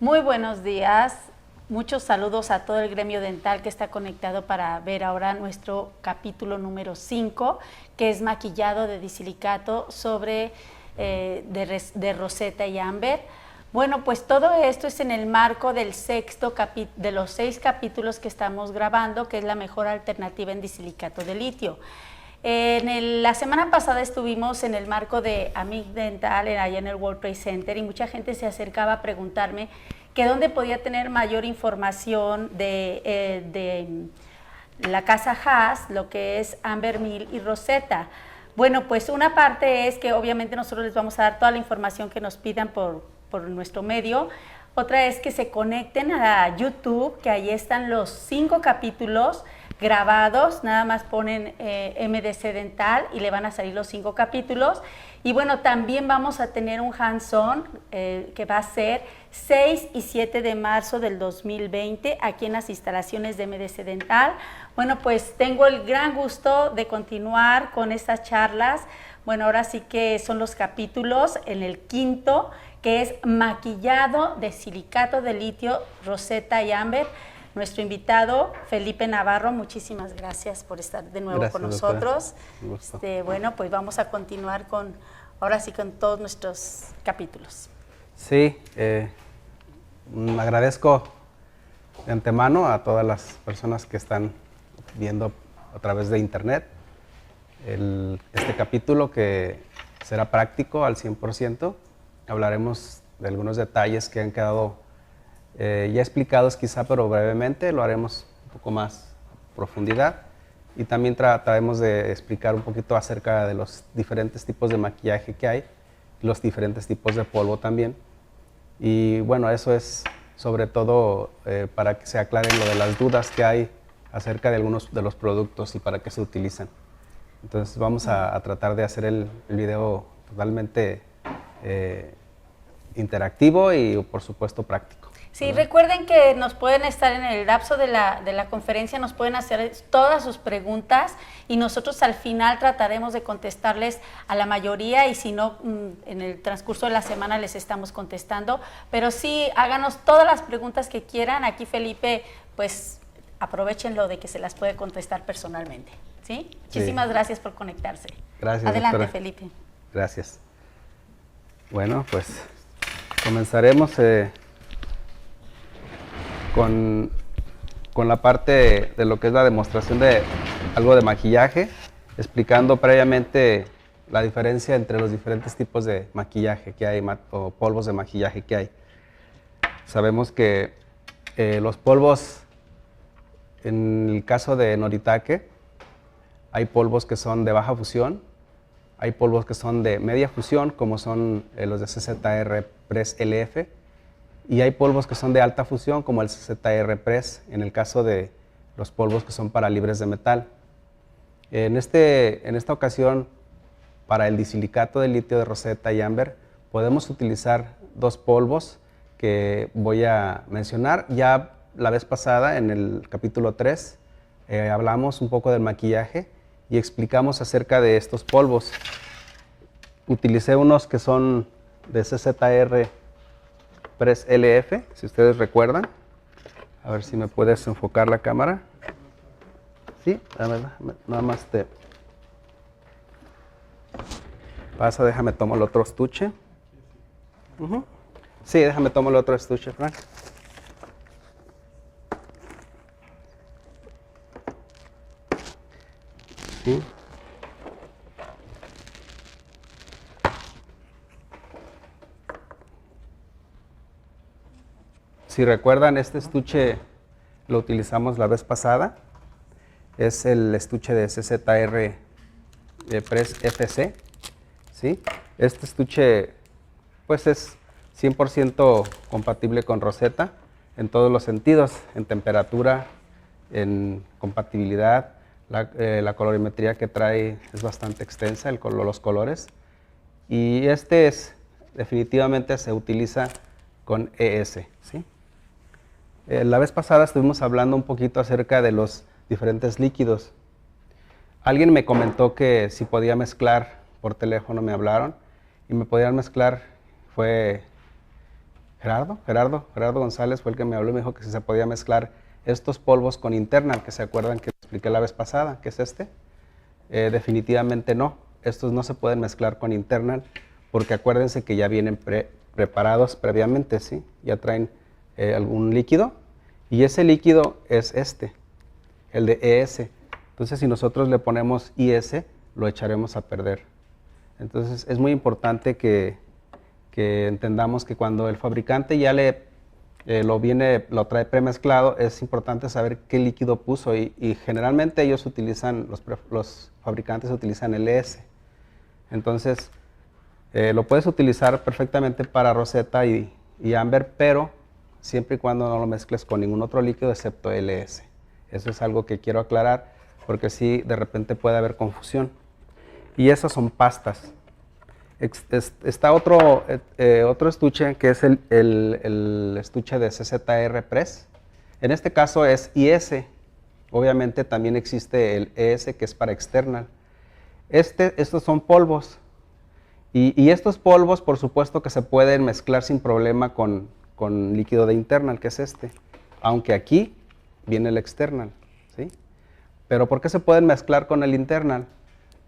Muy buenos días, muchos saludos a todo el gremio dental que está conectado para ver ahora nuestro capítulo número 5, que es maquillado de disilicato sobre de Rosetta y Amber. Bueno, pues todo esto es en el marco del de los 6 capítulos que estamos grabando, que es la mejor alternativa en disilicato de litio. La semana pasada estuvimos en el marco de Amic Dental allá en el World Trade Center y mucha gente se acercaba a preguntarme que dónde podía tener mayor información de la casa Haas, lo que es Amber Mill y Rosetta. Bueno, pues una parte es que obviamente nosotros les vamos a dar toda la información que nos pidan por nuestro medio. Otra es que se conecten a YouTube, que ahí están los 5 capítulos grabados, nada más ponen MDC Dental y le van a salir los 5 capítulos. Y bueno, también vamos a tener un hands-on que va a ser 6 y 7 de marzo del 2020 aquí en las instalaciones de MDC Dental. Bueno, pues tengo el gran gusto de continuar con estas charlas. Bueno, ahora sí que son los capítulos en el 5º, que es maquillado de silicato de litio, Rosetta y Amber. Nuestro invitado, Felipe Navarro, muchísimas gracias por estar de nuevo con nosotros. Bueno, pues vamos a continuar ahora sí con todos nuestros capítulos. Sí, agradezco de antemano a todas las personas que están viendo a través de internet este capítulo, que será práctico al 100%. Hablaremos de algunos detalles que han quedado ya explicados quizá, pero brevemente lo haremos un poco más a profundidad, y también trataremos de explicar un poquito acerca de los diferentes tipos de maquillaje que hay, los diferentes tipos de polvo también. Y bueno, eso es sobre todo para que se aclaren lo de las dudas que hay acerca de algunos de los productos y para qué se utilizan. Entonces vamos a tratar de hacer el video totalmente interactivo y por supuesto práctico. Sí, recuerden que nos pueden estar en el lapso de la conferencia, nos pueden hacer todas sus preguntas y nosotros al final trataremos de contestarles a la mayoría, y si no, en el transcurso de la semana les estamos contestando. Pero sí, háganos todas las preguntas que quieran. Aquí Felipe, pues aprovechenlo de que se las puede contestar personalmente. ¿Sí? Muchísimas gracias por conectarse. Gracias, adelante, doctora. Felipe. Gracias. Bueno, pues comenzaremos con la parte de lo que es la demostración de algo de maquillaje, explicando previamente la diferencia entre los diferentes tipos de maquillaje que hay, o polvos de maquillaje que hay. Sabemos que los polvos, en el caso de Noritake, hay polvos que son de baja fusión, hay polvos que son de media fusión, como son los de CZR Press LF, y hay polvos que son de alta fusión, como el CZR Press, en el caso de los polvos que son para libres de metal. En esta ocasión, para el disilicato de litio de Rosetta y Amber, podemos utilizar 2 polvos que voy a mencionar. Ya la vez pasada, en el capítulo 3, hablamos un poco del maquillaje y explicamos acerca de estos polvos. Utilicé unos que son de CZR Press LF, si ustedes recuerdan. A ver si me puedes enfocar la cámara. Sí, nada más te pasa, déjame tomar el otro estuche. Sí, déjame tomar el otro estuche, Frank. Sí. Si recuerdan, este estuche lo utilizamos la vez pasada. Es el estuche de CZR Press FC. ¿Sí? Este estuche pues es 100% compatible con Rosetta en todos los sentidos, en temperatura, en compatibilidad. La colorimetría que trae es bastante extensa, los colores. Y definitivamente se utiliza con ES. ¿Sí? La vez pasada estuvimos hablando un poquito acerca de los diferentes líquidos. Alguien me comentó que si podía mezclar, por teléfono me hablaron, y me podían mezclar, fue Gerardo González fue el que me habló y me dijo que si se podía mezclar estos polvos con Internal, que se acuerdan que expliqué la vez pasada, que es este. Definitivamente no, estos no se pueden mezclar con Internal, porque acuérdense que ya vienen preparados previamente, ¿sí? Ya traen algún líquido, y ese líquido es este, el de ES. Entonces, si nosotros le ponemos IS, lo echaremos a perder. Entonces, es muy importante que entendamos que cuando el fabricante ya lo trae premezclado, es importante saber qué líquido puso, y generalmente ellos utilizan, los fabricantes utilizan el ES. Entonces, lo puedes utilizar perfectamente para roseta y ámbar, pero siempre y cuando no lo mezcles con ningún otro líquido excepto LS. Eso es algo que quiero aclarar, porque sí, de repente puede haber confusión. Y esas son pastas. Está otro estuche, que es el estuche de CZR Press. En este caso es IS. Obviamente también existe el ES, que es para external. Estos son polvos. Y estos polvos, por supuesto, que se pueden mezclar sin problema con líquido de internal, que es este. Aunque aquí viene el external, ¿sí? Pero ¿por qué se pueden mezclar con el internal?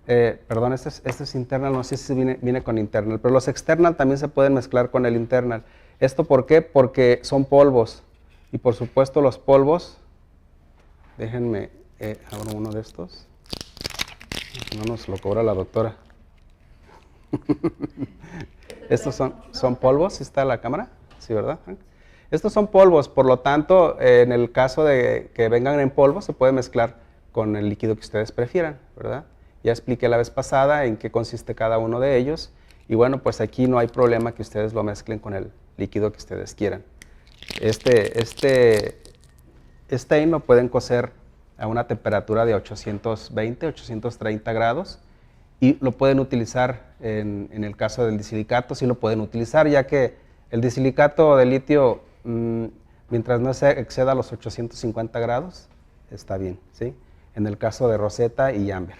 Perdón, este es internal, no sé si viene con internal, pero los external también se pueden mezclar con el internal. ¿Esto por qué? Porque son polvos. Y por supuesto los polvos, déjenme, abro uno de estos. No nos lo cobra la doctora. Estos son polvos, ¿está la cámara? Sí, ¿verdad? Estos son polvos, por lo tanto, en el caso de que vengan en polvo, se puede mezclar con el líquido que ustedes prefieran, ¿verdad? Ya expliqué la vez pasada en qué consiste cada uno de ellos, y bueno, pues aquí no hay problema que ustedes lo mezclen con el líquido que ustedes quieran. Este stain lo pueden cocer a una temperatura de 820, 830 grados, y lo pueden utilizar en el caso del disilicato, sí lo pueden utilizar, ya que el disilicato de litio, mientras no se exceda los 850 grados, está bien, ¿sí? En el caso de roseta y ámbar.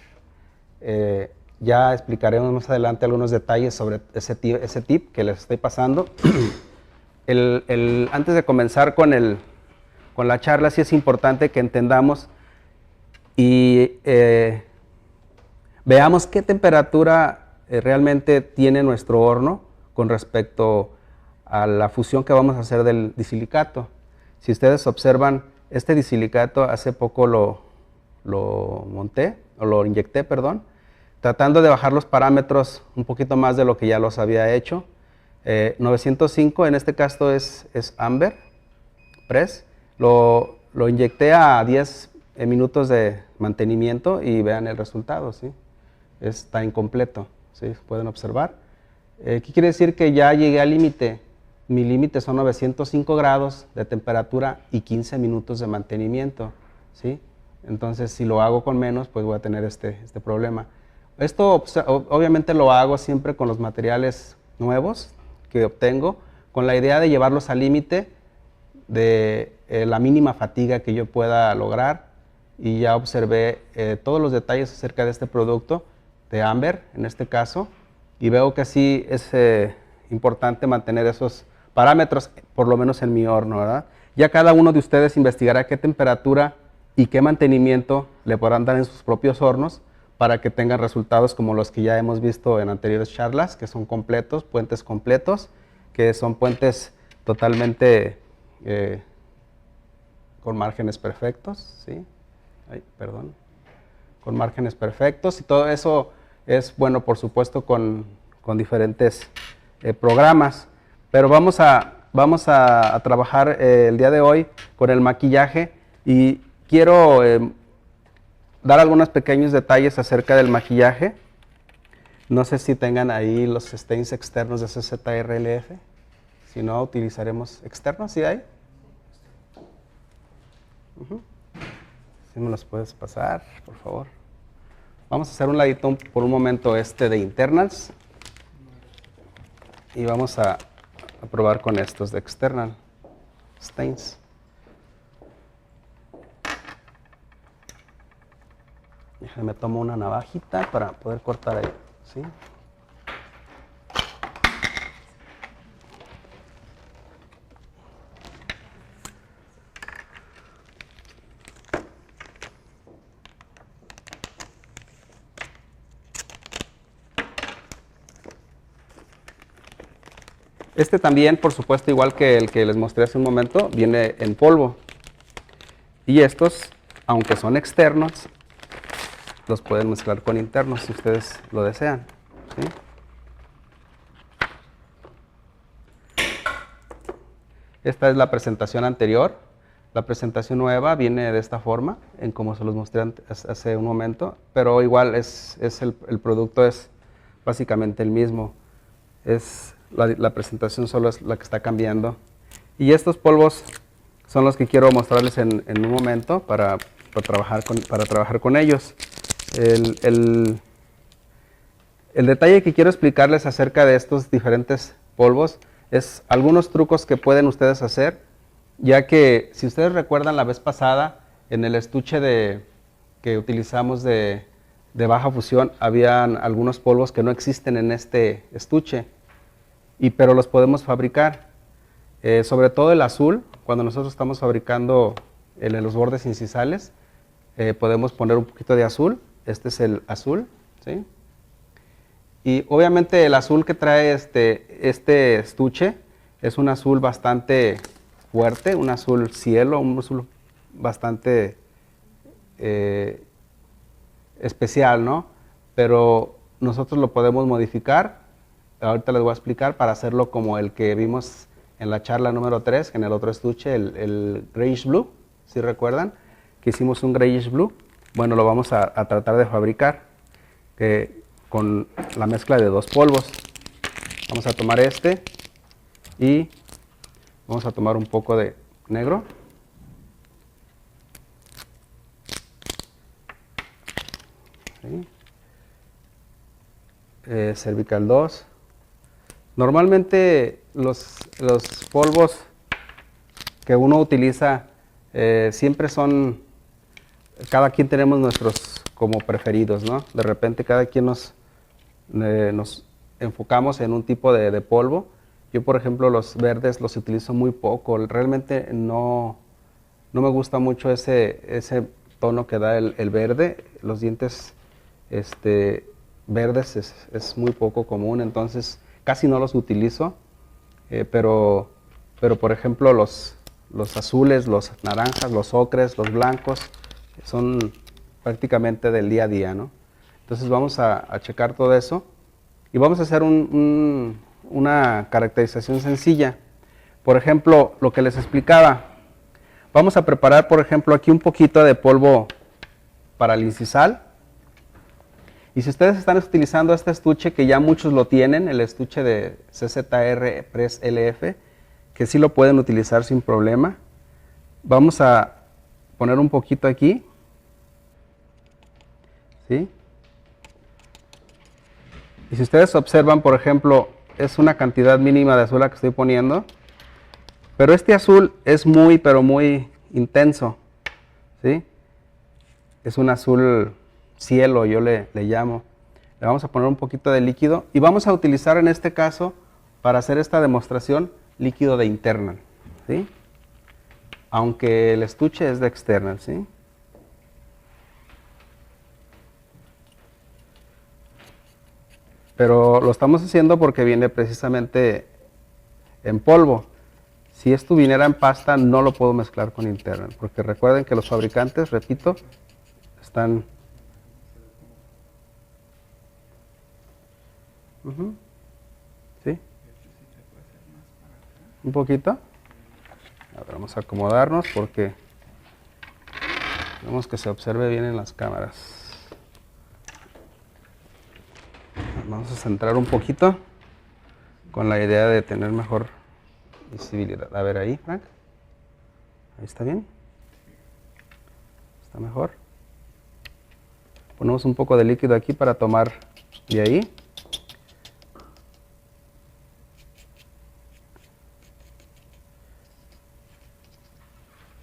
Ya explicaremos más adelante algunos detalles sobre ese tip que les estoy pasando. Antes de comenzar con la charla, sí es importante que entendamos y veamos qué temperatura realmente tiene nuestro horno con respecto a la fusión que vamos a hacer del disilicato. Si ustedes observan, este disilicato hace poco lo inyecté, perdón, tratando de bajar los parámetros un poquito más de lo que ya los había hecho. 905 en este caso es ámbar press. Lo inyecté a 10 minutos de mantenimiento y vean el resultado, ¿sí? Está incompleto, ¿sí? Pueden observar. ¿Qué quiere decir? Que ya llegué al límite. Mi límite son 905 grados de temperatura y 15 minutos de mantenimiento, ¿sí? Entonces, si lo hago con menos, pues voy a tener este problema. Esto obviamente lo hago siempre con los materiales nuevos que obtengo, con la idea de llevarlos al límite de la mínima fatiga que yo pueda lograr, y ya observé todos los detalles acerca de este producto, de ámbar en este caso, y veo que sí es importante mantener esos parámetros, por lo menos en mi horno, ¿verdad? Ya cada uno de ustedes investigará qué temperatura y qué mantenimiento le podrán dar en sus propios hornos para que tengan resultados como los que ya hemos visto en anteriores charlas, que son completos, puentes completos, que son puentes totalmente con márgenes perfectos, ¿sí? Ay, perdón. Con márgenes perfectos, y todo eso es, bueno, por supuesto, con diferentes programas. Pero vamos a trabajar el día de hoy con el maquillaje, y quiero dar algunos pequeños detalles acerca del maquillaje. No sé si tengan ahí los stains externos de CZRLF. Si no, utilizaremos externos, ¿sí hay? Si me los puedes pasar, por favor. Vamos a hacer un ladito por un momento de internals, y vamos a probar con estos de external stains. Déjenme tomo una navajita para poder cortar ahí, ¿sí? Este también, por supuesto, igual que el que les mostré hace un momento, viene en polvo. Y estos, aunque son externos, los pueden mezclar con internos si ustedes lo desean, ¿sí? Esta es la presentación anterior. La presentación nueva viene de esta forma, en como se los mostré hace un momento, pero igual el producto es básicamente el mismo. La presentación solo es la que está cambiando. Y estos polvos son los que quiero mostrarles en un momento para trabajar con ellos. El detalle que quiero explicarles acerca de estos diferentes polvos es algunos trucos que pueden ustedes hacer, ya que si ustedes recuerdan la vez pasada, en el estuche que utilizamos de baja fusión, habían algunos polvos que no existen en este estuche, pero los podemos fabricar. Sobre todo el azul, cuando nosotros estamos fabricando en los bordes incisales, podemos poner un poquito de azul. Este es el azul, ¿sí? Y obviamente el azul que trae este estuche es un azul bastante fuerte, un azul cielo, un azul bastante especial, ¿no? Pero nosotros lo podemos modificar, ahorita les voy a explicar, para hacerlo como el que vimos en la charla número 3, en el otro estuche, el grayish blue, ¿sí recuerdan? Que hicimos un grayish blue. Bueno, lo vamos a tratar de fabricar con la mezcla de dos polvos. Vamos a tomar este y vamos a tomar un poco de negro. ¿Sí? Cervical 2. Normalmente los polvos que uno utiliza siempre son, cada quien tenemos nuestros como preferidos, ¿no? De repente cada quien nos enfocamos en un tipo de polvo. Yo, por ejemplo, los verdes los utilizo muy poco. Realmente no me gusta mucho ese tono que da el verde. Los dientes verdes es muy poco común, entonces casi no los utilizo. Pero por ejemplo, los azules, los naranjas, los ocres, los blancos, son prácticamente del día a día, ¿no? Entonces vamos a checar todo eso y vamos a hacer una caracterización sencilla. Por ejemplo, lo que les explicaba, vamos a preparar, por ejemplo, aquí un poquito de polvo para el incisal. Y si ustedes están utilizando este estuche, que ya muchos lo tienen, el estuche de CZR Press LF, que sí lo pueden utilizar sin problema, vamos a poner un poquito aquí, ¿sí? Y si ustedes observan, por ejemplo, es una cantidad mínima de azul la que estoy poniendo, pero este azul es muy, pero muy intenso, ¿sí? Es un azul cielo, yo le llamo. Le vamos a poner un poquito de líquido y vamos a utilizar en este caso, para hacer esta demostración, líquido de internal, ¿sí? Aunque el estuche es de external, ¿sí? Pero lo estamos haciendo porque viene precisamente en polvo. Si esto viniera en pasta, no lo puedo mezclar con internal, porque recuerden que los fabricantes, repito, están... ¿Sí? Un poquito. A ver, vamos a acomodarnos porque queremos que se observe bien en las cámaras. Vamos a centrar un poquito con la idea de tener mejor visibilidad. A ver ahí, Frank. Ahí está bien. Está mejor. Ponemos un poco de líquido aquí para tomar de ahí.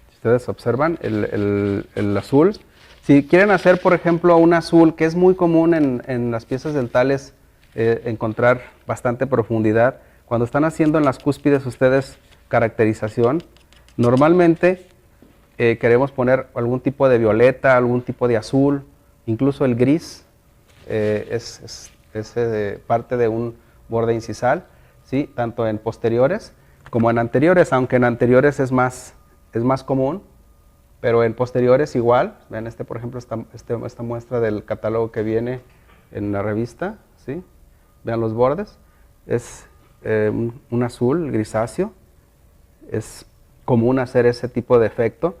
Si ustedes observan el azul. Si quieren hacer, por ejemplo, un azul, que es muy común en las piezas dentales, encontrar bastante profundidad. Cuando están haciendo en las cúspides ustedes caracterización, normalmente queremos poner algún tipo de violeta, algún tipo de azul, incluso el gris es parte de un borde incisal. ¿sí? Tanto en posteriores como en anteriores, aunque en anteriores es más común, pero en posteriores igual. Vean por ejemplo, esta muestra del catálogo que viene en la revista, ¿sí? Vean los bordes, es un azul grisáceo, es común hacer ese tipo de efecto.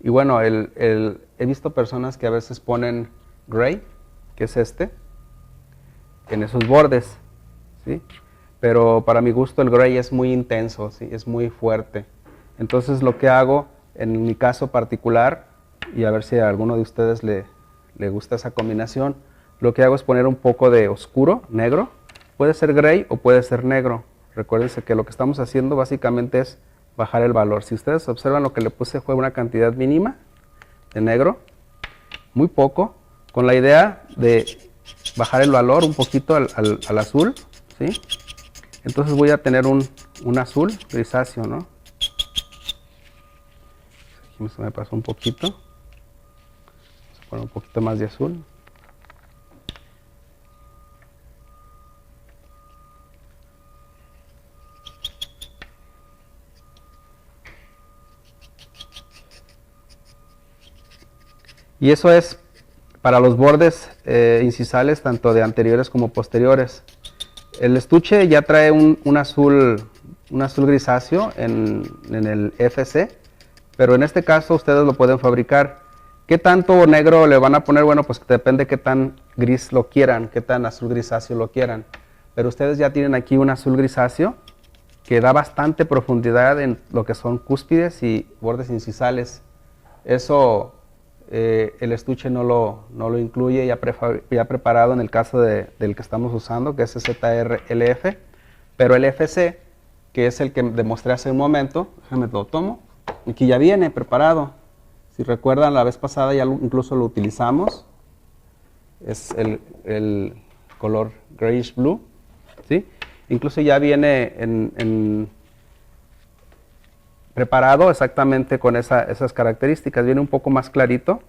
Y bueno, he visto personas que a veces ponen gray, que es en esos bordes, ¿sí? Pero para mi gusto el gray es muy intenso, ¿sí? Es muy fuerte. Entonces lo que hago en mi caso particular, y a ver si a alguno de ustedes le gusta esa combinación, lo que hago es poner un poco de oscuro, negro. Puede ser gray o puede ser negro. Recuérdense que lo que estamos haciendo básicamente es bajar el valor. Si ustedes observan, lo que le puse fue una cantidad mínima de negro, muy poco, con la idea de bajar el valor un poquito al azul, ¿sí? Entonces voy a tener un azul grisáceo, ¿no? Aquí se me pasó un poquito. Vamos a poner un poquito más de azul. Y eso es para los bordes incisales, tanto de anteriores como posteriores. El estuche ya trae un azul grisáceo en el FC, pero en este caso ustedes lo pueden fabricar. ¿Qué tanto negro le van a poner? Bueno, pues depende qué tan gris lo quieran, qué tan azul grisáceo lo quieran. Pero ustedes ya tienen aquí un azul grisáceo que da bastante profundidad en lo que son cúspides y bordes incisales. Eso el estuche no lo incluye ya preparado en el caso del que estamos usando, que es ZR-LF, pero el FC, que es el que demostré hace un momento, déjame lo tomo, aquí ya viene preparado. Si recuerdan, la vez pasada ya incluso lo utilizamos, es el color grayish blue, ¿sí? Incluso ya viene preparado exactamente con esas características. Viene un poco más clarito,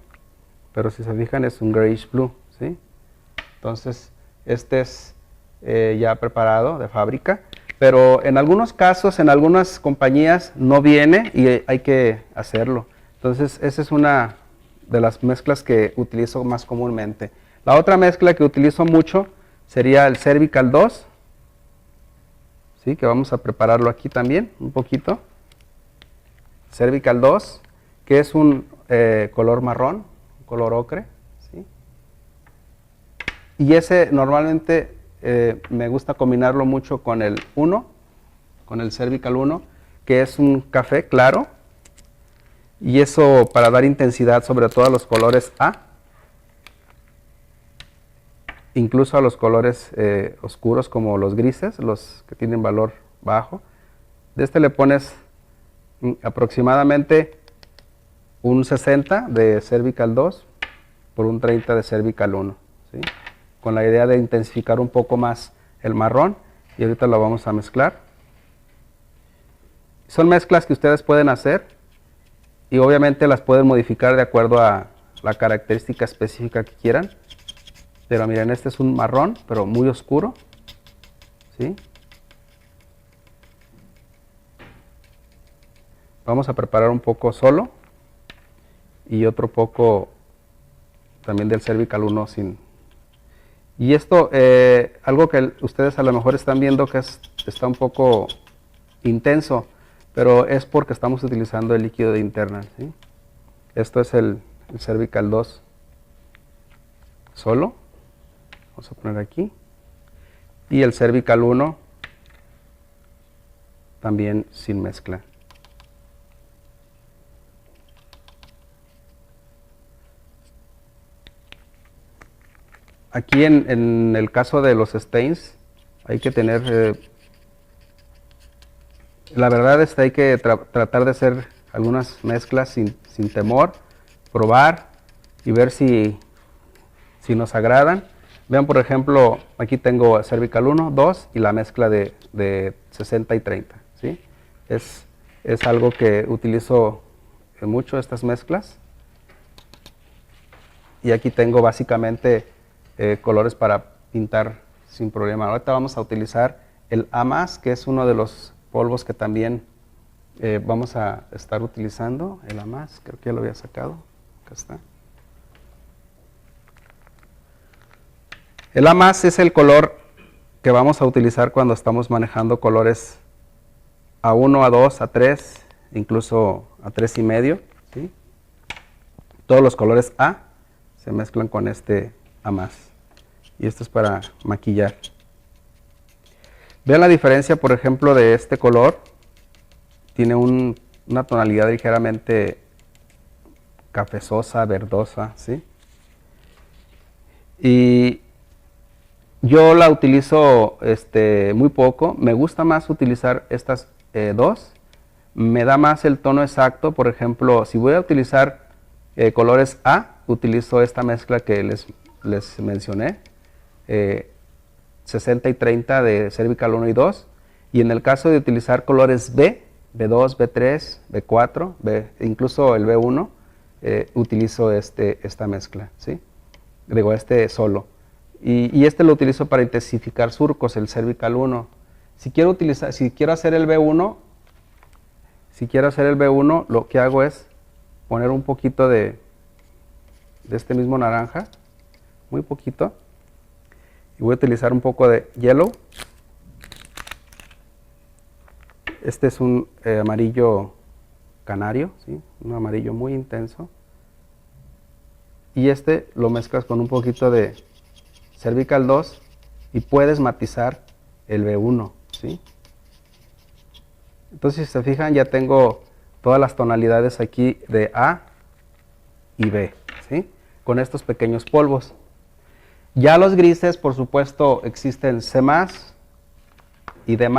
pero si se fijan es un grayish blue, ¿sí? Entonces este es ya preparado de fábrica, pero en algunos casos, en algunas compañías no viene y hay que hacerlo. Entonces esa es una de las mezclas que utilizo más comúnmente. La otra mezcla que utilizo mucho sería el Cervical 2, ¿sí? Que vamos a prepararlo aquí también un poquito. Cervical 2, que es un color marrón, color ocre, ¿sí? Y ese normalmente me gusta combinarlo mucho con el 1, con el Cervical 1, que es un café claro, y eso para dar intensidad sobre todo a los colores A, incluso a los colores oscuros como los grises, los que tienen valor bajo. De este le pones aproximadamente un 60 de Cervical 2 por un 30 de Cervical 1, ¿sí? Con la idea de intensificar un poco más el marrón, y ahorita lo vamos a mezclar. Son mezclas que ustedes pueden hacer y obviamente las pueden modificar de acuerdo a la característica específica que quieran. Pero miren, este es un marrón, pero muy oscuro, ¿sí? Vamos a preparar un poco solo y otro poco también del Cervical 1 sin. Y esto, algo que ustedes a lo mejor están viendo que está un poco intenso, pero es porque estamos utilizando el líquido de internal, ¿sí? Esto es el Cervical 2 solo, vamos a poner aquí, y el Cervical 1 también sin mezcla. Aquí en el caso de los stains hay que tener, la verdad es que hay que tratar de hacer algunas mezclas sin temor, probar y ver si nos agradan. Vean, por ejemplo, aquí tengo Cervical 1, 2 y la mezcla de 60 y 30, ¿sí? Es algo que utilizo mucho, estas mezclas. Y aquí tengo básicamente colores para pintar sin problema. Ahorita vamos a utilizar el A+, que es uno de los polvos que también vamos a estar utilizando. El A+, creo que ya lo había sacado. Acá está. El A+, es el color que vamos a utilizar cuando estamos manejando colores A1, A2, A3, incluso A3,5, ¿sí? Todos los colores A se mezclan con este A+. Y esto es para maquillar. Vean la diferencia, por ejemplo, de este color. Tiene una tonalidad ligeramente cafezosa, verdosa, ¿sí? Y yo la utilizo muy poco. Me gusta más utilizar estas dos. Me da más el tono exacto. Por ejemplo, si voy a utilizar colores A, utilizo esta mezcla que les mencioné. 60 y 30 de Cervical 1 y 2. Y en el caso de utilizar colores B, B2, B3, B4, incluso el B1, utilizo esta mezcla, ¿sí? Digo, solo. Y lo utilizo para intensificar surcos, el Cervical 1. Si quiero hacer el B1, lo que hago es poner un poquito de este mismo naranja, muy poquito, y voy a utilizar un poco de yellow. Este es un amarillo canario, ¿sí? Un amarillo muy intenso. Y lo mezclas con un poquito de Cervical 2 y puedes matizar el B1, ¿sí? Entonces, si se fijan, ya tengo todas las tonalidades aquí de A y B, ¿sí? Con estos pequeños polvos. Ya los grises, por supuesto, existen C+, y D+,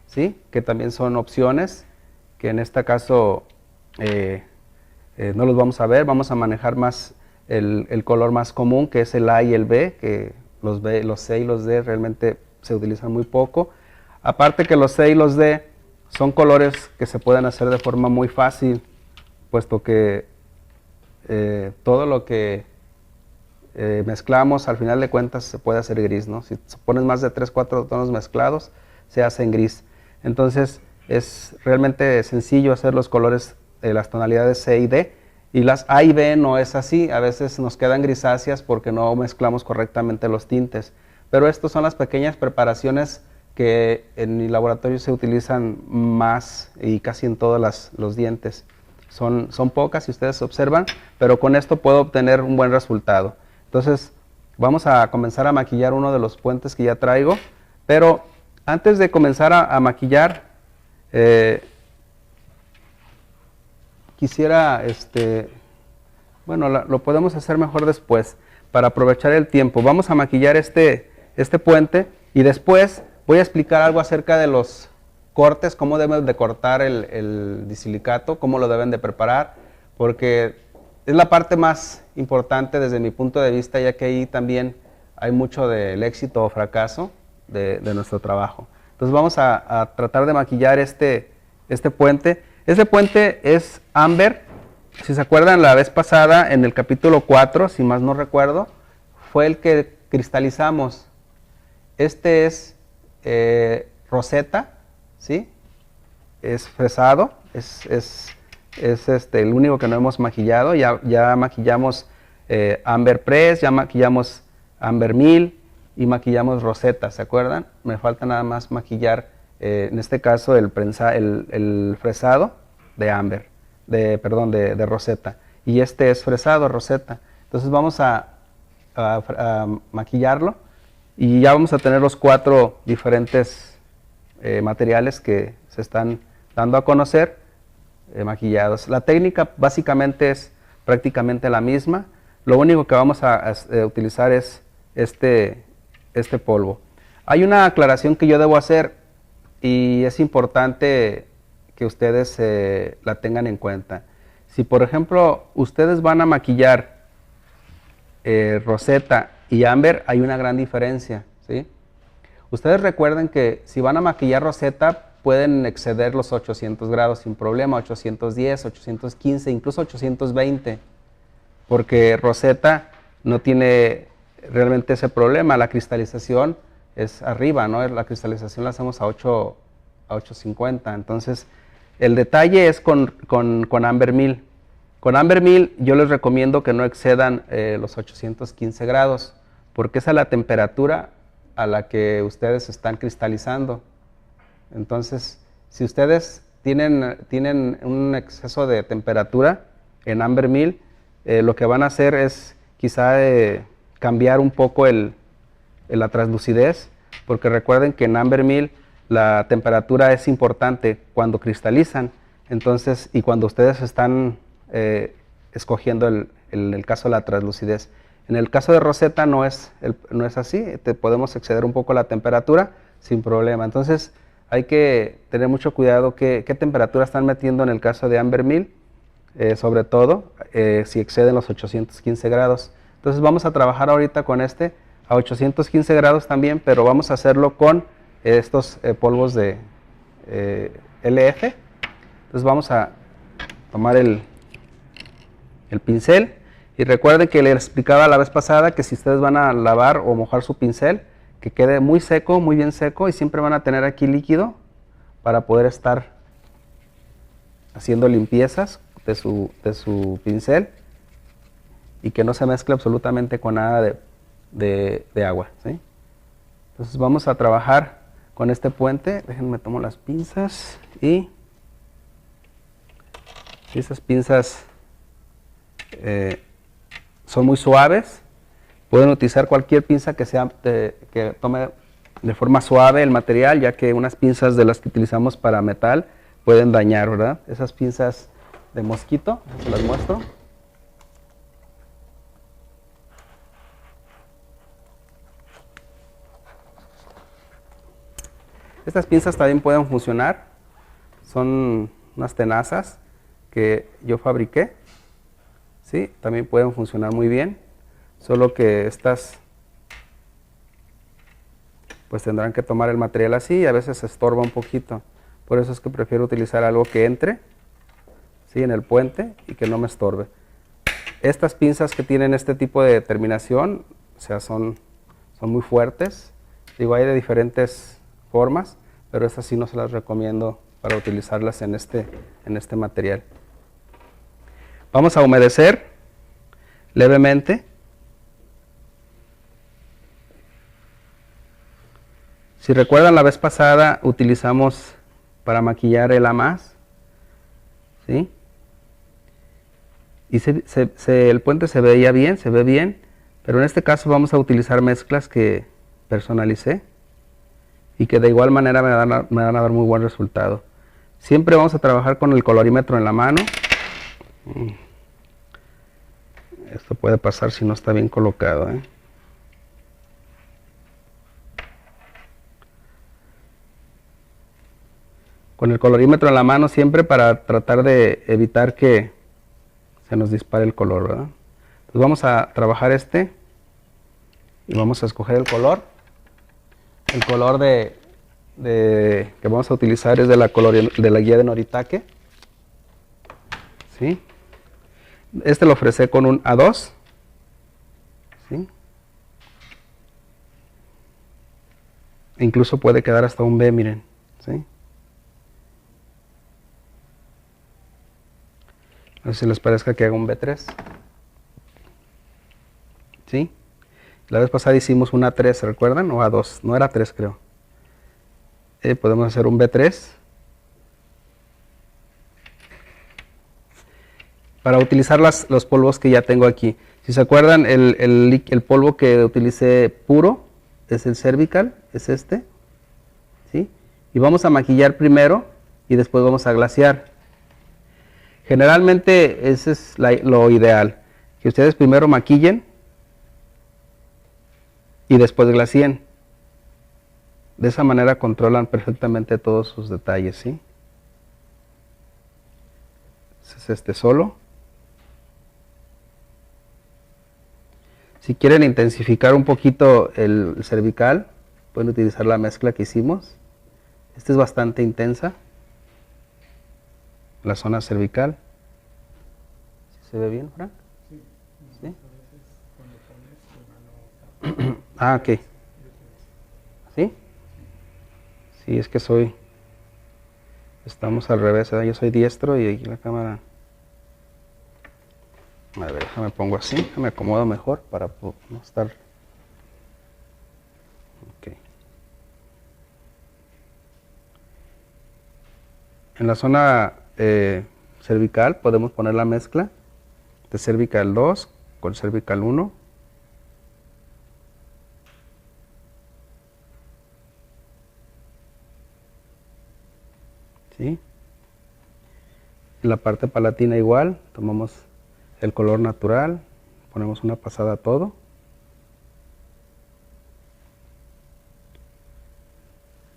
¿sí? Que también son opciones, que en este caso no los vamos a ver. Vamos a manejar más el color más común, que es el A y el B, que los C y los D realmente se utilizan muy poco. Aparte que los C y los D son colores que se pueden hacer de forma muy fácil, puesto que todo lo que mezclamos, al final de cuentas se puede hacer gris, ¿no? Si pones más de 3, 4 tonos mezclados, se hace en gris. Entonces es realmente sencillo hacer los colores, las tonalidades C y D, y las A y B no es así. A veces nos quedan grisáceas porque no mezclamos correctamente los tintes. Pero estas son las pequeñas preparaciones que en mi laboratorio se utilizan más y casi en todos los dientes. Son pocas, si ustedes observan, pero con esto puedo obtener un buen resultado. Entonces, vamos a comenzar a maquillar uno de los puentes que ya traigo, pero antes de comenzar a maquillar, quisiera, bueno, lo podemos hacer mejor después, para aprovechar el tiempo. Vamos a maquillar este puente y después voy a explicar algo acerca de los cortes, cómo deben de cortar el disilicato, cómo lo deben de preparar, porque es la parte más importante desde mi punto de vista, ya que ahí también hay mucho del éxito o fracaso de nuestro trabajo. Entonces vamos a tratar de maquillar este puente. Este puente es ámbar. Si se acuerdan, la vez pasada, en el capítulo 4, si más no recuerdo, fue el que cristalizamos. Este es roseta, ¿sí? Es fresado, es el único que no hemos maquillado. Ya maquillamos Amber Press, ya maquillamos Amber 1000 y maquillamos roseta, ¿se acuerdan? Me falta nada más maquillar, en este caso, el fresado de Amber, de roseta. Y este es fresado, roseta. Entonces vamos a maquillarlo y ya vamos a tener los 4 diferentes materiales que se están dando a conocer maquillados. La técnica básicamente es prácticamente la misma. Lo único que vamos a utilizar es este polvo. Hay una aclaración que yo debo hacer y es importante que ustedes la tengan en cuenta. Si por ejemplo ustedes van a maquillar roseta y ámbar, hay una gran diferencia, ¿sí? Ustedes recuerden que si van a maquillar roseta pueden exceder los 800 grados sin problema, 810, 815, incluso 820, porque roseta no tiene realmente ese problema. La cristalización es arriba, ¿no? La cristalización la hacemos a 850. Entonces, el detalle es con Amber Mill. Con Amber Mill yo les recomiendo que no excedan los 815 grados, porque esa es la temperatura a la que ustedes están cristalizando. Entonces, si ustedes tienen un exceso de temperatura en Amber Mill, lo que van a hacer es quizá cambiar un poco la translucidez, porque recuerden que en Amber Mill la temperatura es importante cuando cristalizan. Entonces, y cuando ustedes están escogiendo el caso de la translucidez. En el caso de Rosetta no es así, podemos exceder un poco la temperatura sin problema. Entonces hay que tener mucho cuidado qué temperatura están metiendo en el caso de Amber Mill, sobre todo si exceden los 815 grados. Entonces vamos a trabajar ahorita con a 815 grados también, pero vamos a hacerlo con estos polvos de LF. Entonces vamos a tomar el pincel, y recuerden que les explicaba la vez pasada que si ustedes van a lavar o mojar su pincel, que quede muy seco, muy bien seco, y siempre van a tener aquí líquido para poder estar haciendo limpiezas de su pincel y que no se mezcle absolutamente con nada de agua, ¿sí? Entonces vamos a trabajar con este puente. Déjenme tomo las pinzas y esas pinzas son muy suaves. Pueden utilizar cualquier pinza que tome de forma suave el material, ya que unas pinzas de las que utilizamos para metal pueden dañar, ¿verdad? Esas pinzas de mosquito, se las muestro. Estas pinzas también pueden funcionar, son unas tenazas que yo fabriqué, ¿sí? También pueden funcionar muy bien, solo que estas pues tendrán que tomar el material así y a veces se estorba un poquito. Por eso es que prefiero utilizar algo que entre, ¿sí?, en el puente y que no me estorbe. Estas pinzas que tienen este tipo de terminación, o sea, son muy fuertes. Digo, hay de diferentes formas, pero estas sí no se las recomiendo para utilizarlas en este material. Vamos a humedecer levemente. Si recuerdan, la vez pasada utilizamos para maquillar el A+, ¿sí? Y el puente se veía bien, se ve bien, pero en este caso vamos a utilizar mezclas que personalicé y que de igual manera me van a dar muy buen resultado. Siempre vamos a trabajar con el colorímetro en la mano. Esto puede pasar si no está bien colocado, ¿eh? Con el colorímetro en la mano siempre para tratar de evitar que se nos dispare el color, ¿verdad? Entonces vamos a trabajar y vamos a escoger el color. El color que vamos a utilizar es de la guía de Noritake, ¿sí? Lo ofrecí con un A2, ¿sí? E incluso puede quedar hasta un B, miren, ¿sí? No sé si les parezca que haga un B3, ¿sí? La vez pasada hicimos un A3, ¿se recuerdan? O A2, no era 3 creo. Podemos hacer un B3. Para utilizar los polvos que ya tengo aquí. Si se acuerdan, el polvo que utilicé puro es el cervical, es este, ¿sí? Y vamos a maquillar primero y después vamos a glasear. Generalmente ese es lo ideal, que ustedes primero maquillen y después glaseen. De esa manera controlan perfectamente todos sus detalles, ¿sí? Ese es solo. Si quieren intensificar un poquito el cervical, pueden utilizar la mezcla que hicimos. Esta es bastante intensa, la zona cervical. ¿Se ve bien, Frank? Sí. ¿Sí? Ah, ok. ¿Sí? Sí, es que estamos al revés, ¿verdad? Yo soy diestro y aquí la cámara... A ver, déjame pongo así, me acomodo mejor para no estar... Ok. En la zona cervical podemos poner la mezcla de cervical 2 con cervical 1. ¿Sí? En la parte palatina igual, tomamos el color natural, ponemos una pasada a todo.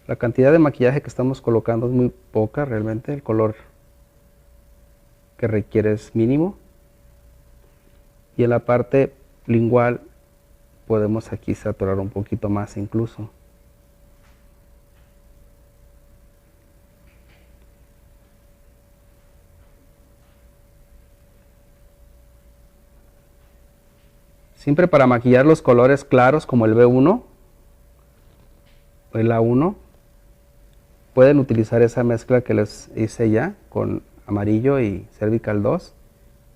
La cantidad de maquillaje que estamos colocando es muy poca realmente, el color que requiere es mínimo. Y en la parte lingual podemos aquí saturar un poquito más incluso. Siempre para maquillar los colores claros como el B1 o el A1, pueden utilizar esa mezcla que les hice ya con amarillo y cervical 2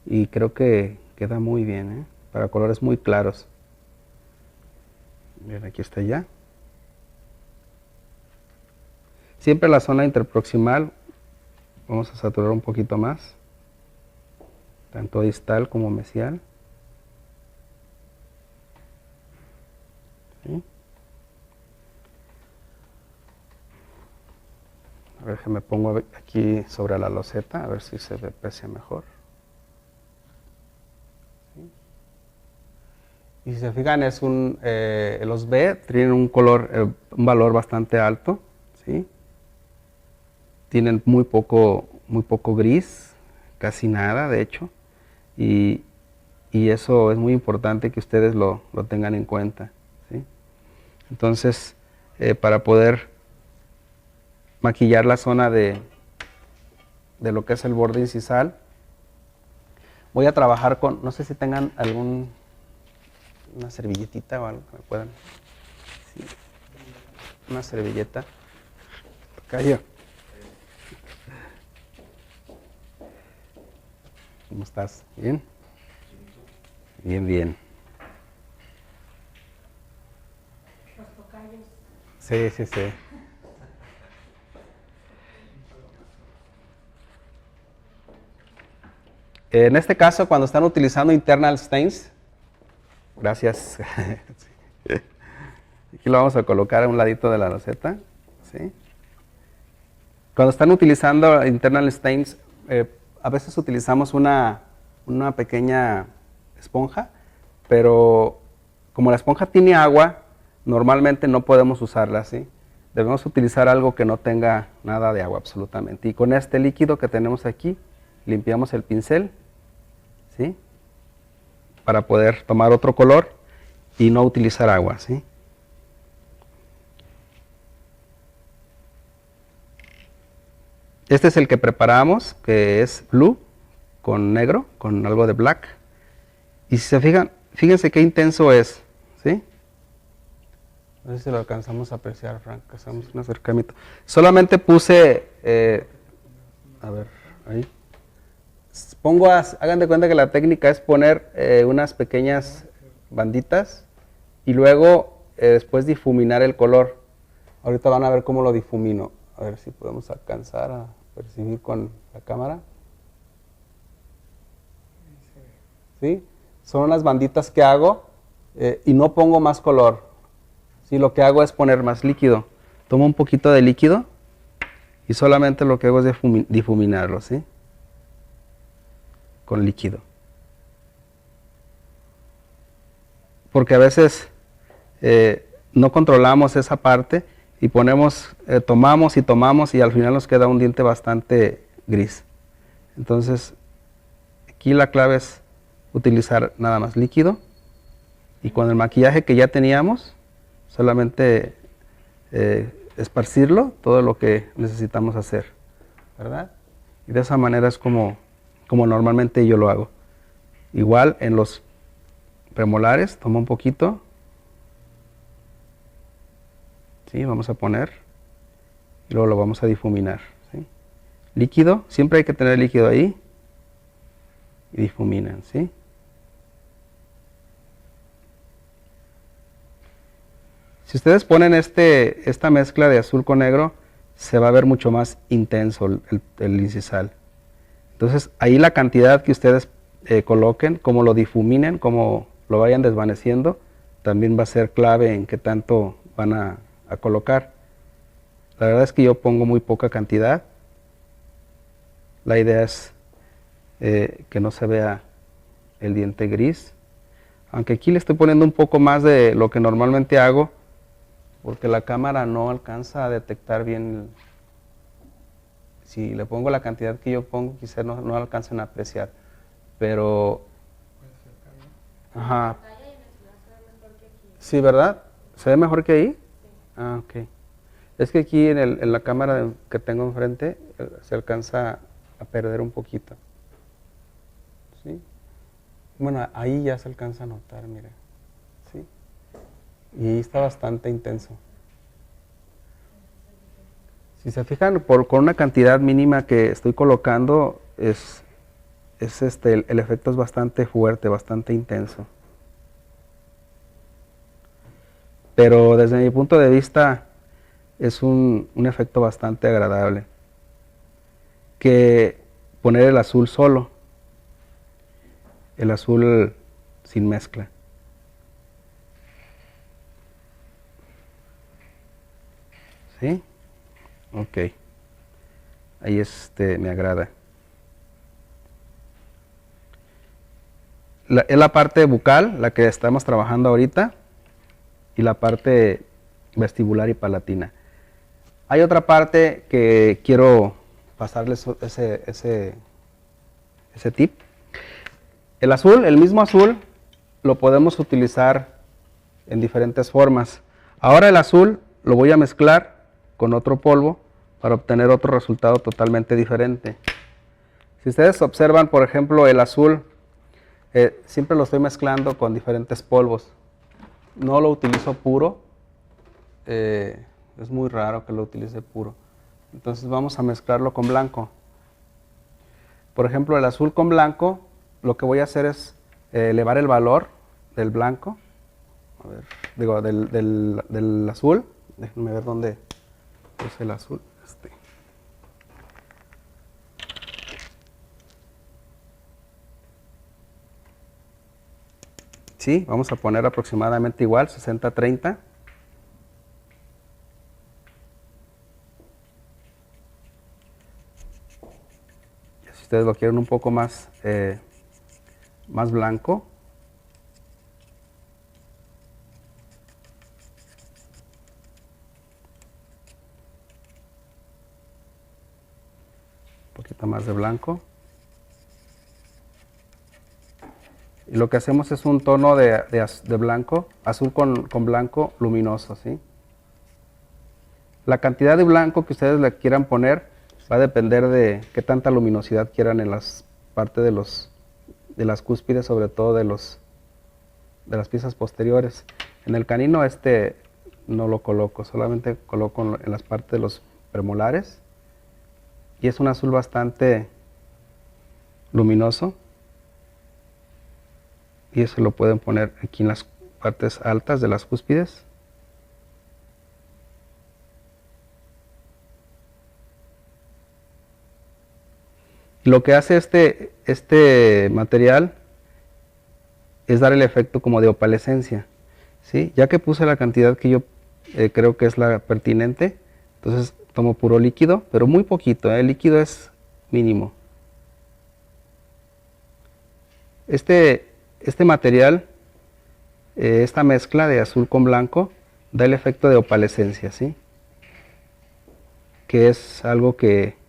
y creo que queda muy bien, para colores muy claros. Bien, aquí está ya. Siempre la zona interproximal vamos a saturar un poquito más, tanto distal como mesial. ¿Sí? A ver, que me pongo aquí sobre la loseta, a ver si se aprecia mejor. ¿Sí? Y si se fijan, los B tienen un valor bastante alto, ¿sí? Tienen muy poco gris, casi nada, de hecho, y eso es muy importante que ustedes lo tengan en cuenta, ¿sí? Entonces, para poder maquillar la zona de lo que es el borde incisal, voy a trabajar con, no sé si tengan una servilletita o algo que me puedan, sí, una servilleta. Cayó. ¿Cómo estás? ¿Bien? Bien, bien. Los tocayos. Sí, sí, sí. En este caso, cuando están utilizando internal stains, gracias. Aquí lo vamos a colocar a un ladito de la loseta, ¿sí? Cuando están utilizando internal stains, a veces utilizamos una pequeña esponja, pero como la esponja tiene agua, normalmente no podemos usarla, ¿sí? Debemos utilizar algo que no tenga nada de agua absolutamente. Y con este líquido que tenemos aquí, limpiamos el pincel, ¿sí? Para poder tomar otro color y no utilizar agua, ¿sí? Este es el que preparamos, que es blue con negro, con algo de black. Y si se fijan, fíjense qué intenso es, ¿sí? No sé si lo alcanzamos a apreciar, Frank, hacemos un acercamiento. Solamente puse, a ver, ahí. Hagan de cuenta que la técnica es poner unas pequeñas banditas y luego después difuminar el color. Ahorita van a ver cómo lo difumino. A ver si podemos alcanzar a percibir con la cámara. ¿Sí? Son unas banditas que hago y no pongo más color. ¿Sí? Lo que hago es poner más líquido. Tomo un poquito de líquido y solamente lo que hago es difuminarlo, ¿sí? Con líquido. Porque a veces no controlamos esa parte y tomamos y al final nos queda un diente bastante gris. Entonces, aquí la clave es utilizar nada más líquido y con el maquillaje que ya teníamos, solamente esparcirlo, todo lo que necesitamos hacer, ¿verdad? Y de esa manera es como normalmente yo lo hago. Igual en los premolares, tomo un poquito, ¿sí? Vamos a poner y luego lo vamos a difuminar, ¿sí? Líquido, siempre hay que tener líquido ahí y difuminan, ¿sí? Si ustedes ponen esta mezcla de azul con negro, se va a ver mucho más intenso el incisal. Entonces, ahí la cantidad que ustedes coloquen, como lo difuminen, como lo vayan desvaneciendo, también va a ser clave en qué tanto van a colocar. La verdad es que yo pongo muy poca cantidad. La idea es que no se vea el diente gris. Aunque aquí le estoy poniendo un poco más de lo que normalmente hago, porque la cámara no alcanza a detectar bien. Si le pongo la cantidad que yo pongo, quizás no alcancen a apreciar. Pero... Ajá. Sí, ¿verdad? ¿Se ve mejor que ahí? Ah, ok. Es que aquí en la cámara que tengo enfrente se alcanza a perder un poquito. ¿Sí? Bueno, ahí ya se alcanza a notar, mira. ¿Sí? Y ahí está bastante intenso. Si se fijan, con una cantidad mínima que estoy colocando, el efecto es bastante fuerte, bastante intenso. Pero desde mi punto de vista es un efecto bastante agradable. Que poner el azul solo, el azul sin mezcla. ¿Sí? Ok. Ahí me agrada. Es la parte bucal, la que estamos trabajando ahorita, y la parte vestibular y palatina. Hay otra parte que quiero pasarles ese tip. El azul, el mismo azul, lo podemos utilizar en diferentes formas. Ahora el azul lo voy a mezclar con otro polvo para obtener otro resultado totalmente diferente. Si ustedes observan, por ejemplo, el azul, siempre lo estoy mezclando con diferentes polvos. No lo utilizo puro, es muy raro que lo utilice puro. Entonces vamos a mezclarlo con blanco. Por ejemplo, el azul con blanco, lo que voy a hacer es elevar el valor del blanco, a ver, digo, del azul. Déjenme ver dónde puse el azul. Sí, vamos a poner aproximadamente igual, 60-30. Si ustedes lo quieren un poco más, más blanco, un poquito más de blanco. Y lo que hacemos es un tono de blanco, azul con blanco luminoso, ¿sí? La cantidad de blanco que ustedes le quieran poner va a depender de qué tanta luminosidad quieran en las partes de las cúspides, sobre todo de las piezas posteriores. En el canino no lo coloco, solamente coloco en las partes de los premolares. Y es un azul bastante luminoso. Y eso lo pueden poner aquí en las partes altas de las cúspides. Lo que hace este material es dar el efecto como de opalescencia, ¿sí? Ya que puse la cantidad que yo creo que es la pertinente, entonces tomo puro líquido, pero muy poquito, el líquido es mínimo. Este material, esta mezcla de azul con blanco, da el efecto de opalescencia, ¿sí? Que es algo que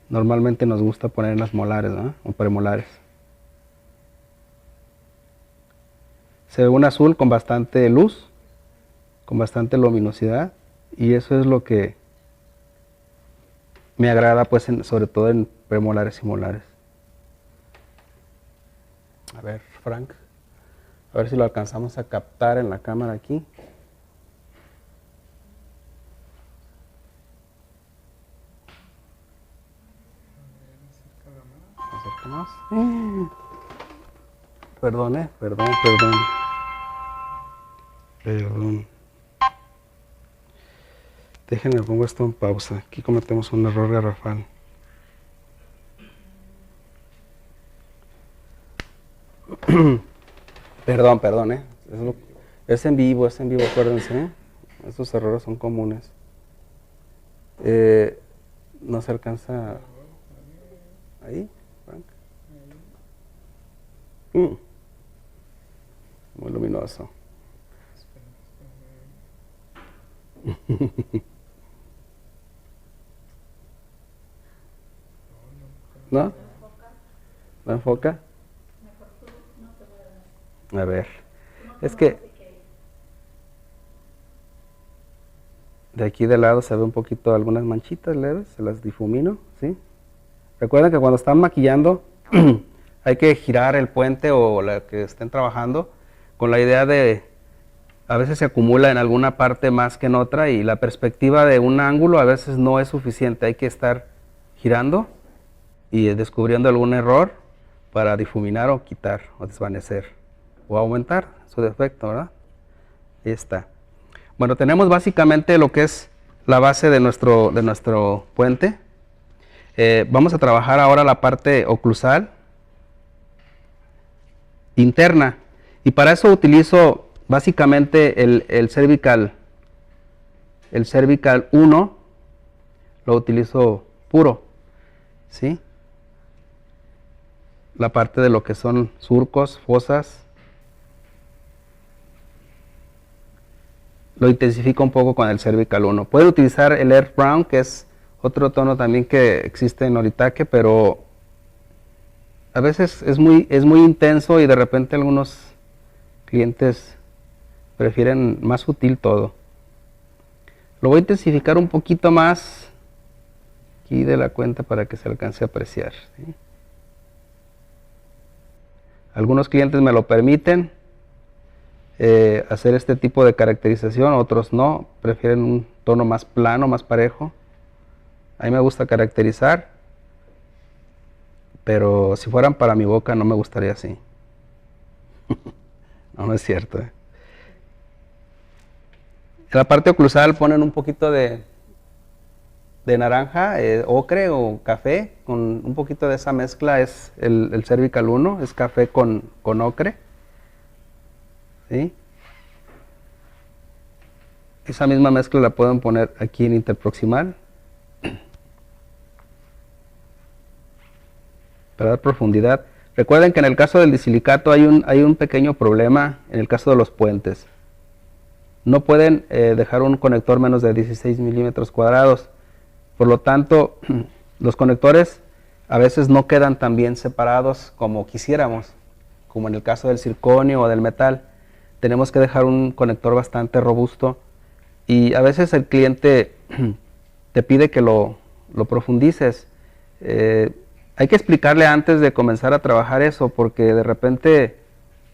normalmente nos gusta poner en las molares, ¿no? O premolares. Se ve un azul con bastante luz, con bastante luminosidad, y eso es lo que me agrada, pues, sobre todo en premolares y molares. A ver, Frank, a ver si lo alcanzamos a captar en la cámara aquí. poquito más. Perdón, perdón. Déjenme pongo esto en pausa. Aquí cometemos un error garrafal. Perdón, es en vivo, acuérdense. Estos errores son comunes. No se alcanza. ¿Ahí, Frank? Muy luminoso. ¿No? ¿No enfoca? A ver, es que de aquí de lado se ve un poquito algunas manchitas leves, se las difumino, ¿sí? Recuerden que cuando están maquillando hay que girar el puente o la que estén trabajando con la idea de, a veces se acumula en alguna parte más que en otra y la perspectiva de un ángulo a veces no es suficiente, hay que estar girando y descubriendo algún error para difuminar o quitar o desvanecer o aumentar su defecto, ¿verdad? Ahí está. Bueno, tenemos básicamente lo que es la base de nuestro puente. Vamos a trabajar ahora la parte oclusal interna y para eso utilizo básicamente el cervical 1, lo utilizo puro, ¿sí? La parte de lo que son surcos, fosas, lo intensifico un poco con el cervical 1. Puede utilizar el Earth Brown, que es otro tono también que existe en Noritake, pero a veces es muy intenso y de repente algunos clientes prefieren más sutil todo. Lo voy a intensificar un poquito más aquí de la cuenta para que se alcance a apreciar, ¿sí? Algunos clientes me lo permiten hacer este tipo de caracterización, otros no, prefieren un tono más plano, más parejo. A mí me gusta caracterizar, pero si fueran para mi boca no me gustaría así. No es cierto. En la parte oclusal ponen un poquito de naranja, ocre o café, con un poquito de esa mezcla es el cervical 1, es café con ocre, ¿sí? Esa misma mezcla la pueden poner aquí en interproximal para dar profundidad. Recuerden que en el caso del disilicato hay un pequeño problema en el caso de los puentes. No pueden dejar un conector menos de 16 milímetros cuadrados. Por lo tanto, los conectores a veces no quedan tan bien separados como quisiéramos, como en el caso del circonio o del metal. Tenemos que dejar un conector bastante robusto y a veces el cliente te pide que lo profundices. Hay que explicarle antes de comenzar a trabajar eso, porque de repente,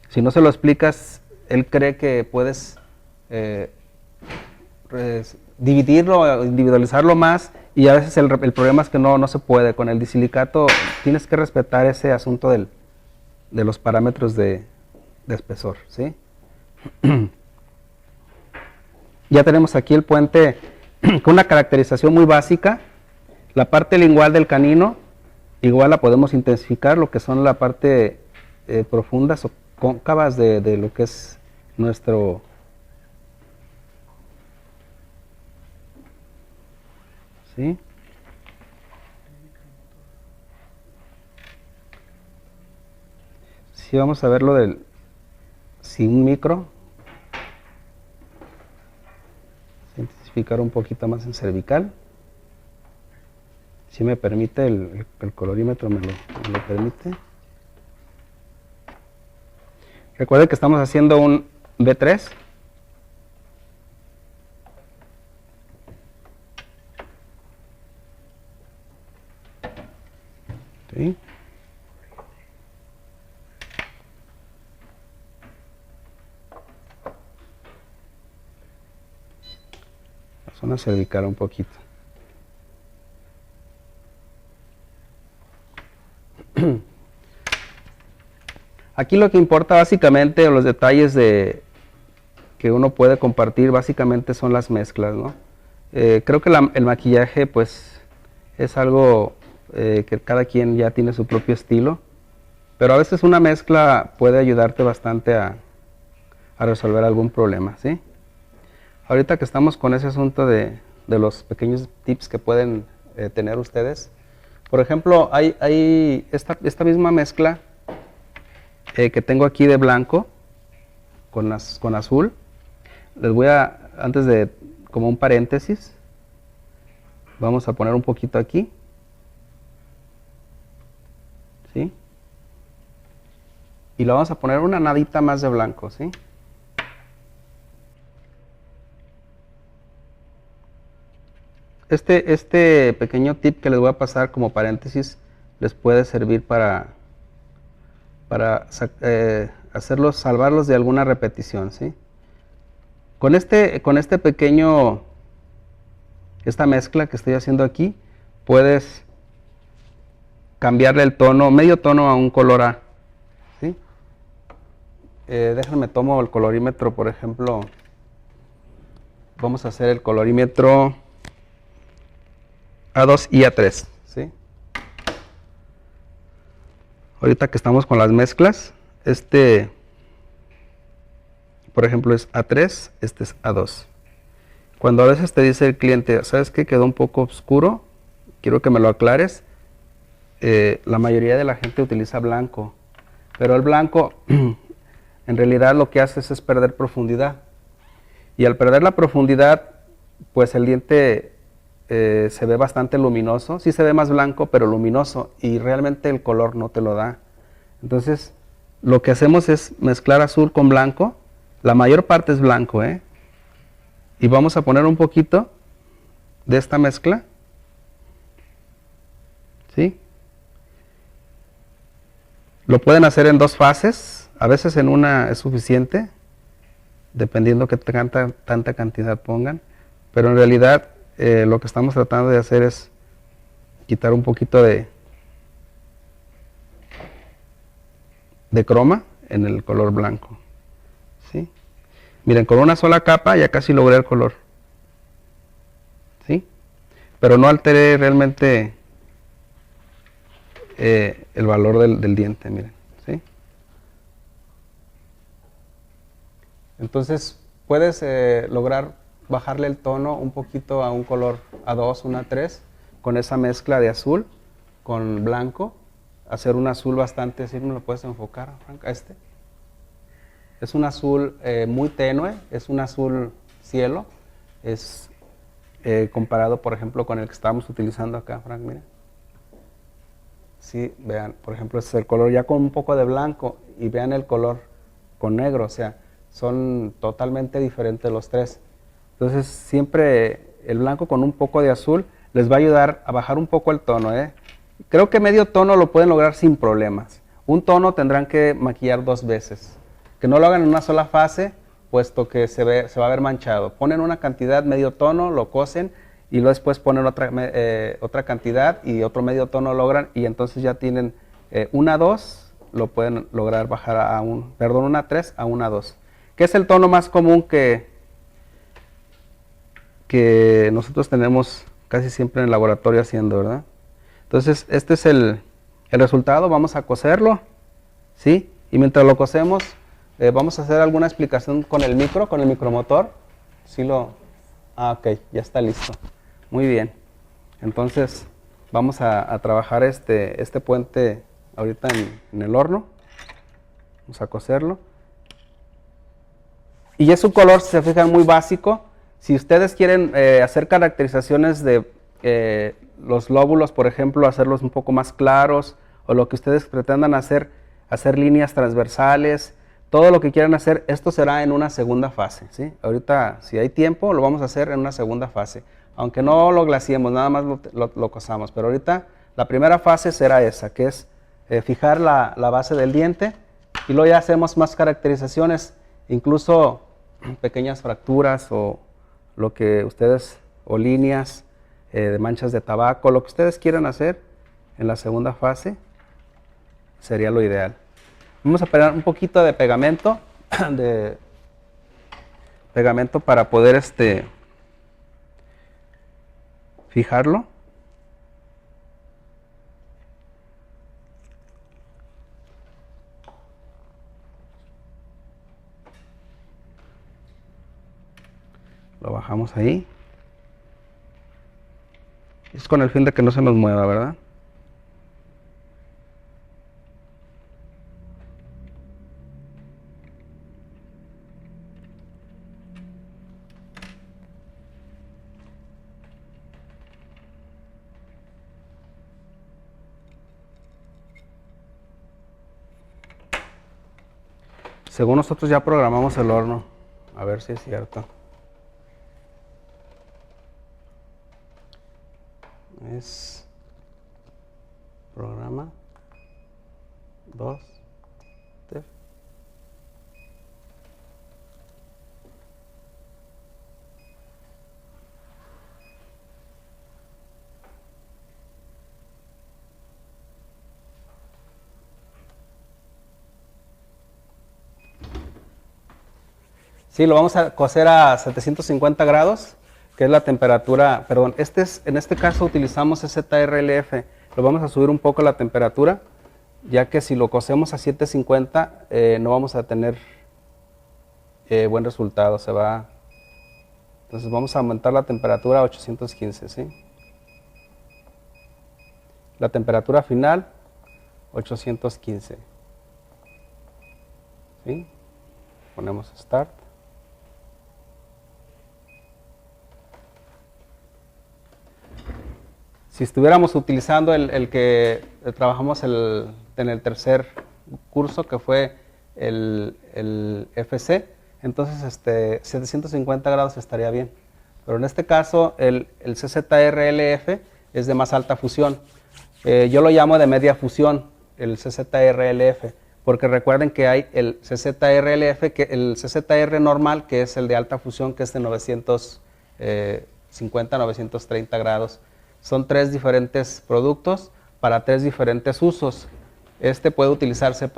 si no se lo explicas, él cree que puedes dividirlo, individualizarlo más, y a veces el problema es que no se puede. Con el disilicato tienes que respetar ese asunto de los parámetros de espesor, ¿sí? Ya tenemos aquí el puente con una caracterización muy básica. La parte lingual del canino igual la podemos intensificar, lo que son la parte profundas o cóncavas de lo que es nuestro ¿sí? Sí, vamos a ver lo del sin un micro, intensificar un poquito más en cervical. Si me permite, el colorímetro me lo permite. Recuerden que estamos haciendo un B3. ¿Sí? La zona cervical un poquito. Aquí lo que importa básicamente, o los detalles que uno puede compartir, básicamente son las mezclas, ¿no? Creo que el maquillaje, pues, es algo que cada quien ya tiene su propio estilo, pero a veces una mezcla puede ayudarte bastante a resolver algún problema, ¿sí? Ahorita que estamos con ese asunto de los pequeños tips que pueden tener ustedes, por ejemplo, hay esta misma mezcla que tengo aquí de blanco con azul. Les voy a, antes de, como un paréntesis, vamos a poner un poquito aquí, ¿sí? Y lo vamos a poner una nadita más de blanco, ¿sí? Este pequeño tip que les voy a pasar como paréntesis les puede servir para salvarlos de alguna repetición, ¿sí? Con esta mezcla que estoy haciendo aquí, puedes cambiarle el tono, medio tono a un color A, ¿sí? Déjenme tomo el colorímetro, por ejemplo, vamos a hacer el colorímetro A2 y A3, ¿sí? Ahorita que estamos con las mezclas, por ejemplo, es A3, este es A2. Cuando a veces te dice el cliente, ¿sabes qué? Quedó un poco oscuro, quiero que me lo aclares. La mayoría de la gente utiliza blanco, pero el blanco en realidad lo que hace es perder profundidad. Y al perder la profundidad, pues el diente se ve bastante luminoso, sí se ve más blanco, pero luminoso, y realmente el color no te lo da. Entonces, lo que hacemos es mezclar azul con blanco, la mayor parte es blanco, y vamos a poner un poquito de esta mezcla, ¿sí? Lo pueden hacer en 2 fases, a veces en una es suficiente, dependiendo que tanta cantidad pongan, pero en realidad lo que estamos tratando de hacer es quitar un poquito de croma en el color blanco, ¿sí? Miren, con una sola capa ya casi logré el color, ¿sí? Pero no alteré realmente el valor del diente, miren, ¿sí? Entonces puedes lograr bajarle el tono un poquito a un color A2, un A3, con esa mezcla de azul con blanco, hacer un azul bastante, ¿sí me lo puedes enfocar, Frank, a este? Es un azul muy tenue, es un azul cielo, es comparado, por ejemplo, con el que estamos utilizando acá, Frank, mira. Sí, vean, por ejemplo, este es el color ya con un poco de blanco, y vean el color con negro, o sea, son totalmente diferentes los tres. Entonces, siempre el blanco con un poco de azul les va a ayudar a bajar un poco el tono, Creo que medio tono lo pueden lograr sin problemas. Un tono tendrán que maquillar 2 veces. Que no lo hagan en una sola fase, puesto que se va a ver manchado. Ponen una cantidad, medio tono, lo cosen, y luego después ponen otra cantidad y otro medio tono logran, y entonces ya tienen una 2, lo pueden lograr bajar a una 3 a una 2. ¿Qué es el tono más común que nosotros tenemos casi siempre en el laboratorio haciendo, ¿verdad? Entonces, este es el resultado. Vamos a coserlo, ¿sí? Y mientras lo cosemos, vamos a hacer alguna explicación con el micromotor. ¿Sí ok, ya está listo. Muy bien. Entonces, vamos a trabajar este puente ahorita en el horno. Vamos a coserlo. Y es un color, si se fijan, muy básico. Si ustedes quieren hacer caracterizaciones de los lóbulos, por ejemplo, hacerlos un poco más claros, o lo que ustedes pretendan hacer líneas transversales, todo lo que quieran hacer, esto será en una segunda fase, ¿sí? Ahorita, si hay tiempo, lo vamos a hacer en una segunda fase, aunque no lo glaciemos, nada más lo cosamos, pero ahorita la primera fase será esa, que es fijar la base del diente, y luego ya hacemos más caracterizaciones, incluso pequeñas fracturas o lo que ustedes, o líneas de manchas de tabaco, lo que ustedes quieran hacer en la segunda fase sería lo ideal. Vamos a poner un poquito de pegamento, para poder fijarlo. Lo bajamos ahí. Es con el fin de que no se nos mueva, ¿verdad? Según nosotros ya programamos el horno. A ver si es cierto. Es programa 2. Sí, lo vamos a cocer a 750 grados, que es la temperatura, perdón, en este caso utilizamos ZRLF, lo vamos a subir un poco la temperatura, ya que si lo cocemos a 750 no vamos a tener buen resultado, entonces vamos a aumentar la temperatura a 815, ¿sí? La temperatura final, 815, ¿sí? Ponemos Start. Si estuviéramos utilizando el que trabajamos en el tercer curso, que fue el FC, entonces 750 grados estaría bien. Pero en este caso, el CZRLF es de más alta fusión. Yo lo llamo de media fusión, el CZRLF, porque recuerden que hay el CZRLF, el CZR normal, que es el de alta fusión, que es de 950, 930 grados. Son 3 diferentes productos para 3 diferentes usos. Puede utilizarse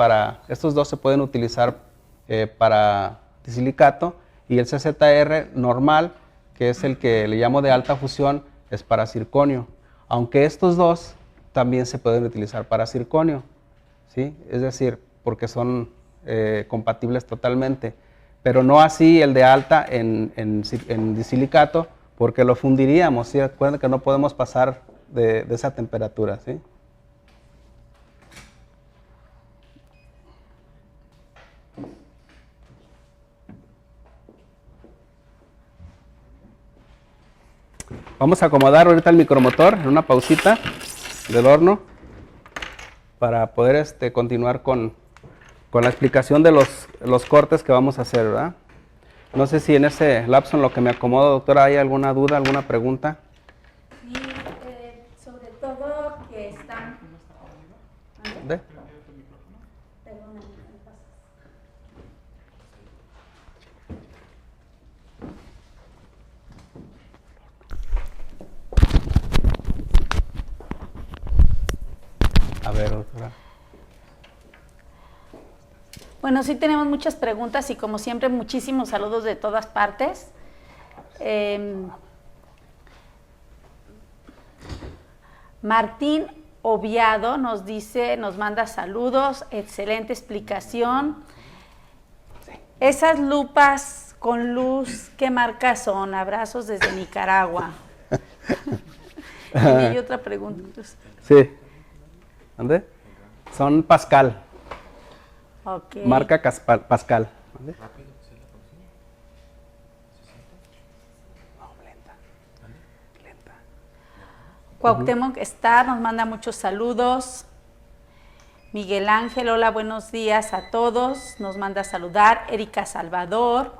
estos dos se pueden utilizar para disilicato, y el CZR normal, que es el que le llamo de alta fusión, es para circonio. Aunque estos dos también se pueden utilizar para circonio, ¿sí? Es decir, porque son compatibles totalmente, pero no así el de alta en disilicato, porque lo fundiríamos, ¿sí? Recuerden que no podemos pasar de esa temperatura, ¿sí? Vamos a acomodar ahorita el micromotor en una pausita del horno para poder continuar con la explicación de los cortes que vamos a hacer, ¿verdad? No sé si en ese lapso en lo que me acomodo, doctora, ¿hay alguna duda, alguna pregunta? Sí, sobre todo que están... ¿Dónde? Perdóname, ¿me pasas? A ver, doctora. Bueno, sí tenemos muchas preguntas y como siempre muchísimos saludos de todas partes. Martín Oviado nos manda saludos, excelente explicación. Esas lupas con luz, ¿qué marca son? Abrazos desde Nicaragua. Y hay otra pregunta. Sí. ¿Dónde? Son Pascal. Okay. Marca Pascal. ¿Dónde? No, lenta. Cuauhtémoc Star nos manda muchos saludos. Miguel Ángel, hola, buenos días a todos. Nos manda a saludar. Erika Salvador.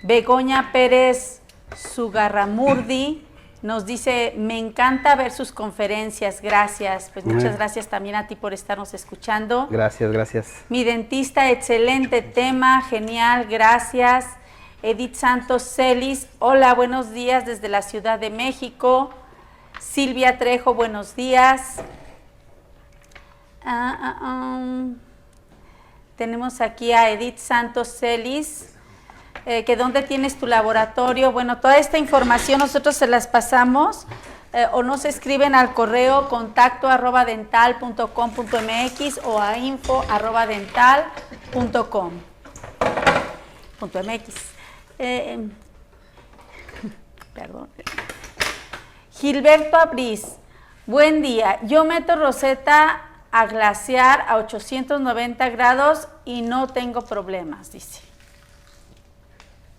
Begoña Pérez Sugarramurdi nos dice, me encanta ver sus conferencias, gracias. Pues muchas gracias también a ti por estarnos escuchando. Gracias, gracias. Mi dentista, excelente tema, genial, gracias. Edith Santos Celis, hola, buenos días desde la Ciudad de México. Silvia Trejo, buenos días. Tenemos aquí a Edith Santos Celis, que dónde tienes tu laboratorio. Bueno, toda esta información nosotros se las pasamos o nos escriben al correo contacto@dental.com.mx o a info@dental.com.mx. Perdón. Gilberto Abriz, buen día. Yo meto roseta a glaciar a 890 grados y no tengo problemas, dice.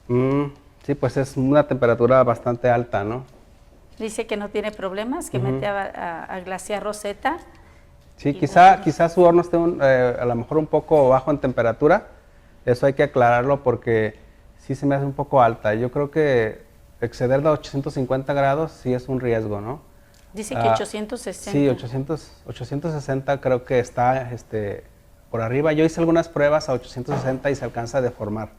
Sí, pues es una temperatura bastante alta, ¿no? Dice que no tiene problemas, que mete a glaciar roseta. Sí, quizá su horno esté a lo mejor un poco bajo en temperatura. Eso hay que aclararlo porque sí se me hace un poco alta. Yo creo que exceder de 850 grados sí es un riesgo, ¿no? Dice que 860. Sí, 860 creo que está por arriba. Yo hice algunas pruebas a 860 y se alcanza a deformar,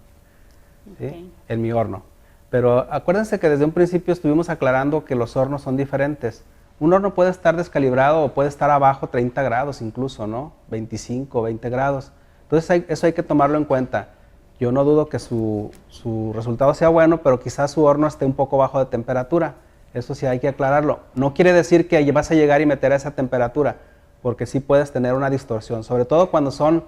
¿sí? En mi horno. Pero acuérdense que desde un principio estuvimos aclarando que los hornos son diferentes. Un horno puede estar descalibrado o puede estar abajo 30 grados incluso, ¿no? 25, 20 grados. Entonces eso hay que tomarlo en cuenta. Yo no dudo que su resultado sea bueno, pero quizás su horno esté un poco bajo de temperatura. Eso sí hay que aclararlo. No quiere decir que vas a llegar y meter a esa temperatura, porque sí puedes tener una distorsión. Sobre todo cuando son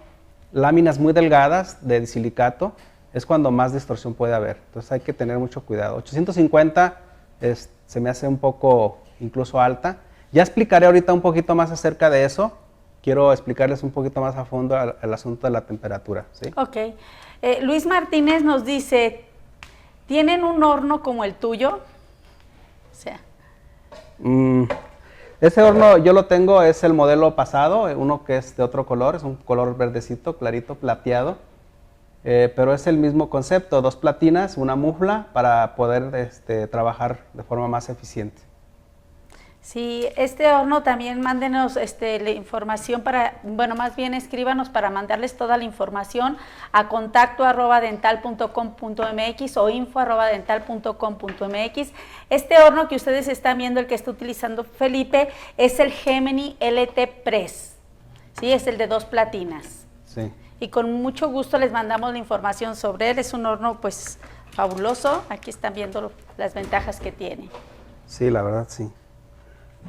láminas muy delgadas de silicato, es cuando más distorsión puede haber. Entonces hay que tener mucho cuidado. 850 se me hace un poco incluso alta. Ya explicaré ahorita un poquito más acerca de eso. Quiero explicarles un poquito más a fondo el asunto de la temperatura, ¿sí? Ok. Luis Martínez nos dice, ¿tienen un horno como el tuyo? O sea. Ese horno yo lo tengo, es el modelo pasado, uno que es de otro color, es un color verdecito, clarito, plateado. Pero es el mismo concepto, 2 platinas, una mufla para poder trabajar de forma más eficiente. Sí, este horno también mándenos la información más bien escríbanos para mandarles toda la información a contacto@dental.com.mx o info@dental.com.mx. Este horno que ustedes están viendo, el que está utilizando Felipe, es el Gemini LT Press, ¿sí? Es el de 2 platinas. Sí. Y con mucho gusto les mandamos la información sobre él. Es un horno pues fabuloso. Aquí están viendo las ventajas que tiene. Sí, la verdad sí.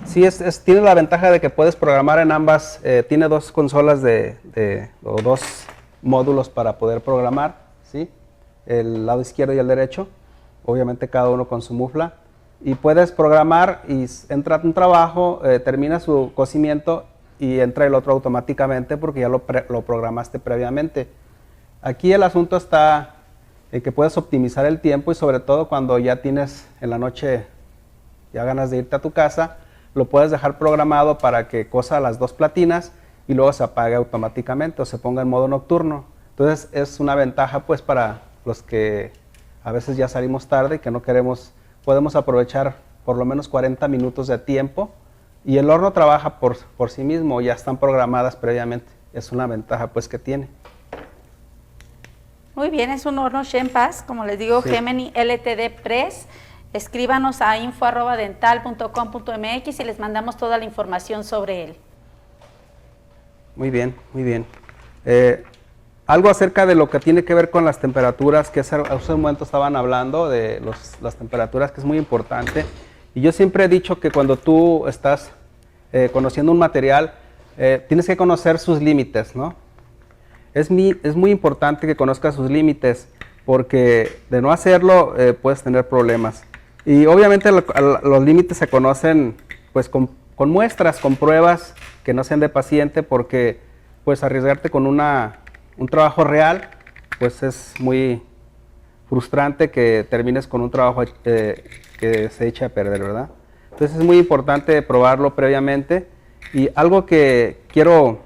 Sí, tiene la ventaja de que puedes programar en ambas, tiene 2 consolas o 2 módulos para poder programar, ¿sí? El lado izquierdo y el derecho, obviamente cada uno con su mufla. Y puedes programar y entra un trabajo, termina su cocimiento y entra el otro automáticamente porque ya lo programaste previamente. Aquí el asunto está en que puedes optimizar el tiempo y sobre todo cuando ya tienes en la noche ya ganas de irte a tu casa, lo puedes dejar programado para que cosa las 2 platinas y luego se apague automáticamente o se ponga en modo nocturno. Entonces es una ventaja pues para los que a veces ya salimos tarde y que no queremos, podemos aprovechar por lo menos 40 minutos de tiempo. Y el horno trabaja por sí mismo, ya están programadas previamente. Es una ventaja pues que tiene. Muy bien, es un horno Shenpas, como les digo, sí. Gemini LTD Press. Escríbanos a info@dental.com.mx y les mandamos toda la información sobre él. Muy bien, muy bien. Algo acerca de lo que tiene que ver con las temperaturas, que hace un momento estaban hablando de las temperaturas, que es muy importante. Y yo siempre he dicho que cuando tú estás conociendo un material, tienes que conocer sus límites, ¿no? Es muy importante que conozcas sus límites, porque de no hacerlo puedes tener problemas. Y obviamente los límites se conocen pues con muestras, con pruebas que no sean de paciente, porque pues arriesgarte con un trabajo real pues es muy frustrante que termines con un trabajo que se eche a perder, ¿verdad? Entonces es muy importante probarlo previamente. Y algo que quiero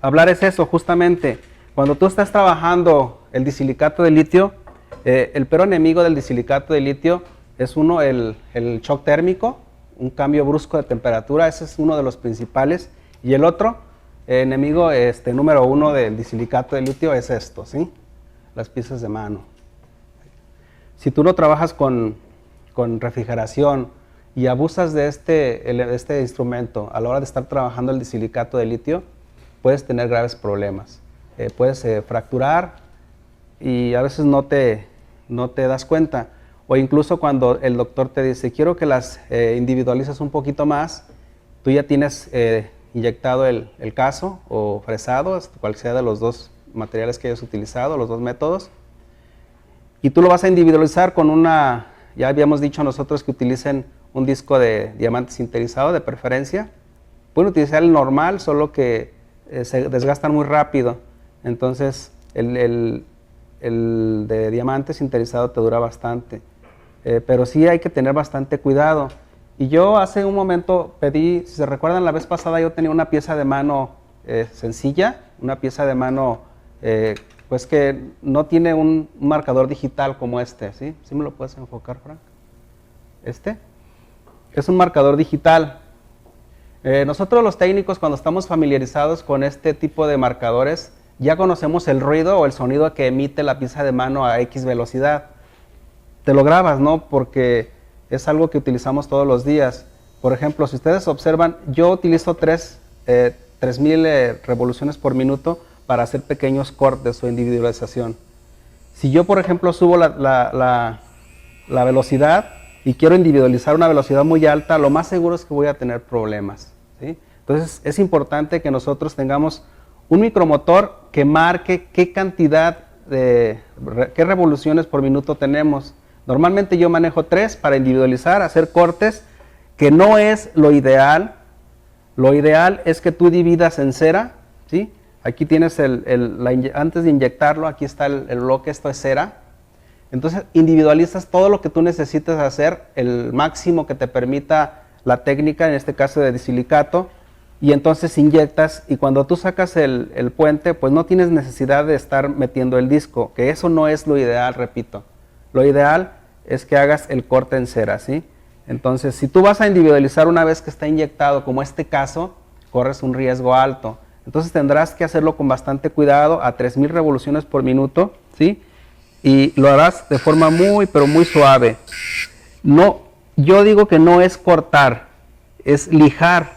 hablar es eso, justamente, cuando tú estás trabajando el disilicato de litio, el peor enemigo del disilicato de litio es el shock térmico, un cambio brusco de temperatura, ese es uno de los principales. Y el otro enemigo número 1 del disilicato de litio es esto, ¿sí? Las piezas de mano. Si tú no trabajas con refrigeración y abusas de este instrumento a la hora de estar trabajando el disilicato de litio, puedes tener graves problemas. Puedes fracturar y a veces no te das cuenta. O incluso cuando el doctor te dice, quiero que las individualices un poquito más, tú ya tienes inyectado el caso o fresado, cual sea de los dos materiales que hayas utilizado, los dos métodos, y tú lo vas a individualizar con una, ya habíamos dicho nosotros que utilicen un disco de diamante sinterizado de preferencia. Pueden utilizar el normal, solo que se desgastan muy rápido. Entonces el de diamante sinterizado te dura bastante. Pero sí hay que tener bastante cuidado. Y yo hace un momento pedí, si se recuerdan, la vez pasada yo tenía una pieza de mano sencilla, una pieza de mano pues que no tiene un marcador digital como este, ¿sí? ¿Sí me lo puedes enfocar, Frank? Este es un marcador digital. Nosotros los técnicos, cuando estamos familiarizados con este tipo de marcadores, ya conocemos el ruido o el sonido que emite la pieza de mano a X velocidad. Te lo grabas, ¿no? Porque es algo que utilizamos todos los días. Por ejemplo, si ustedes observan, yo utilizo 3000 revoluciones por minuto para hacer pequeños cortes o individualización. Si yo, por ejemplo, subo la velocidad y quiero individualizar una velocidad muy alta, lo más seguro es que voy a tener problemas, ¿sí? Entonces, es importante que nosotros tengamos un micromotor que marque qué cantidad qué revoluciones por minuto tenemos. Normalmente yo manejo 3 para individualizar, hacer cortes, que no es lo ideal. Lo ideal es que tú dividas en cera, ¿sí? Aquí tienes antes de inyectarlo, aquí está el bloque, esto es cera. Entonces individualizas todo lo que tú necesitas hacer, el máximo que te permita la técnica, en este caso de disilicato, y entonces inyectas, y cuando tú sacas el puente, pues no tienes necesidad de estar metiendo el disco, que eso no es lo ideal, repito. Lo ideal es que hagas el corte en cera, ¿sí? Entonces, si tú vas a individualizar una vez que está inyectado, como este caso, corres un riesgo alto. Entonces tendrás que hacerlo con bastante cuidado, a 3000 revoluciones por minuto, ¿sí? Y lo harás de forma muy, pero muy suave. No, yo digo que no es cortar, es lijar,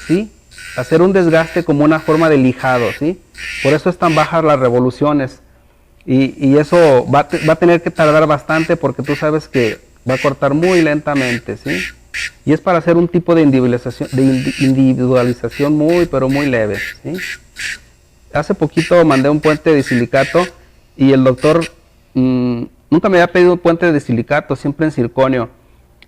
¿sí? Hacer un desgaste como una forma de lijado, ¿sí? Por eso están bajas las revoluciones. Y eso va a tener que tardar bastante porque tú sabes que va a cortar muy lentamente, ¿sí? Y es para hacer un tipo de individualización muy, pero muy leve, ¿sí? Hace poquito mandé un puente de silicato y el doctor nunca me había pedido un puente de silicato, siempre en circonio.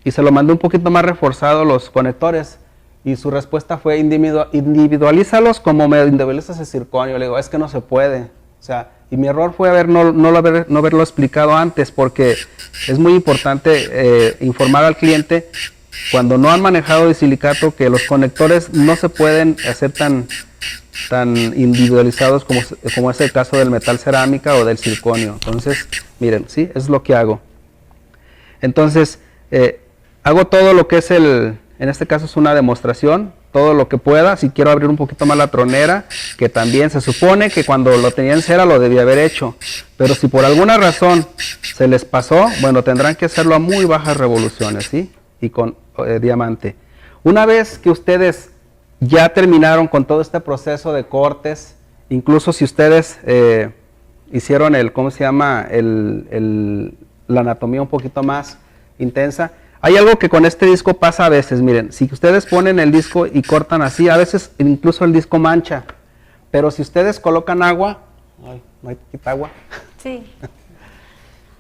Y se lo mandé un poquito más reforzado los conectores. Y su respuesta fue, individualízalos como me individualizas el circonio. Le digo, es que no se puede. O sea, y mi error fue no haberlo explicado antes, porque es muy importante informar al cliente cuando no han manejado de silicato que los conectores no se pueden hacer tan individualizados como es el caso del metal cerámica o del circonio. Entonces, miren, sí, es lo que hago. Entonces, hago todo lo que es en este caso es una demostración, todo lo que pueda. Si quiero abrir un poquito más la tronera, que también se supone que cuando lo tenía en cera lo debía haber hecho, pero si por alguna razón se les pasó, bueno, tendrán que hacerlo a muy bajas revoluciones, ¿sí? Y con diamante. Una vez que ustedes ya terminaron con todo este proceso de cortes, incluso si ustedes hicieron ¿cómo se llama? La anatomía un poquito más intensa. Hay algo que con este disco pasa a veces, miren, si ustedes ponen el disco y cortan así, a veces incluso el disco mancha, pero si ustedes colocan agua, ay, no hay poquita agua. Sí.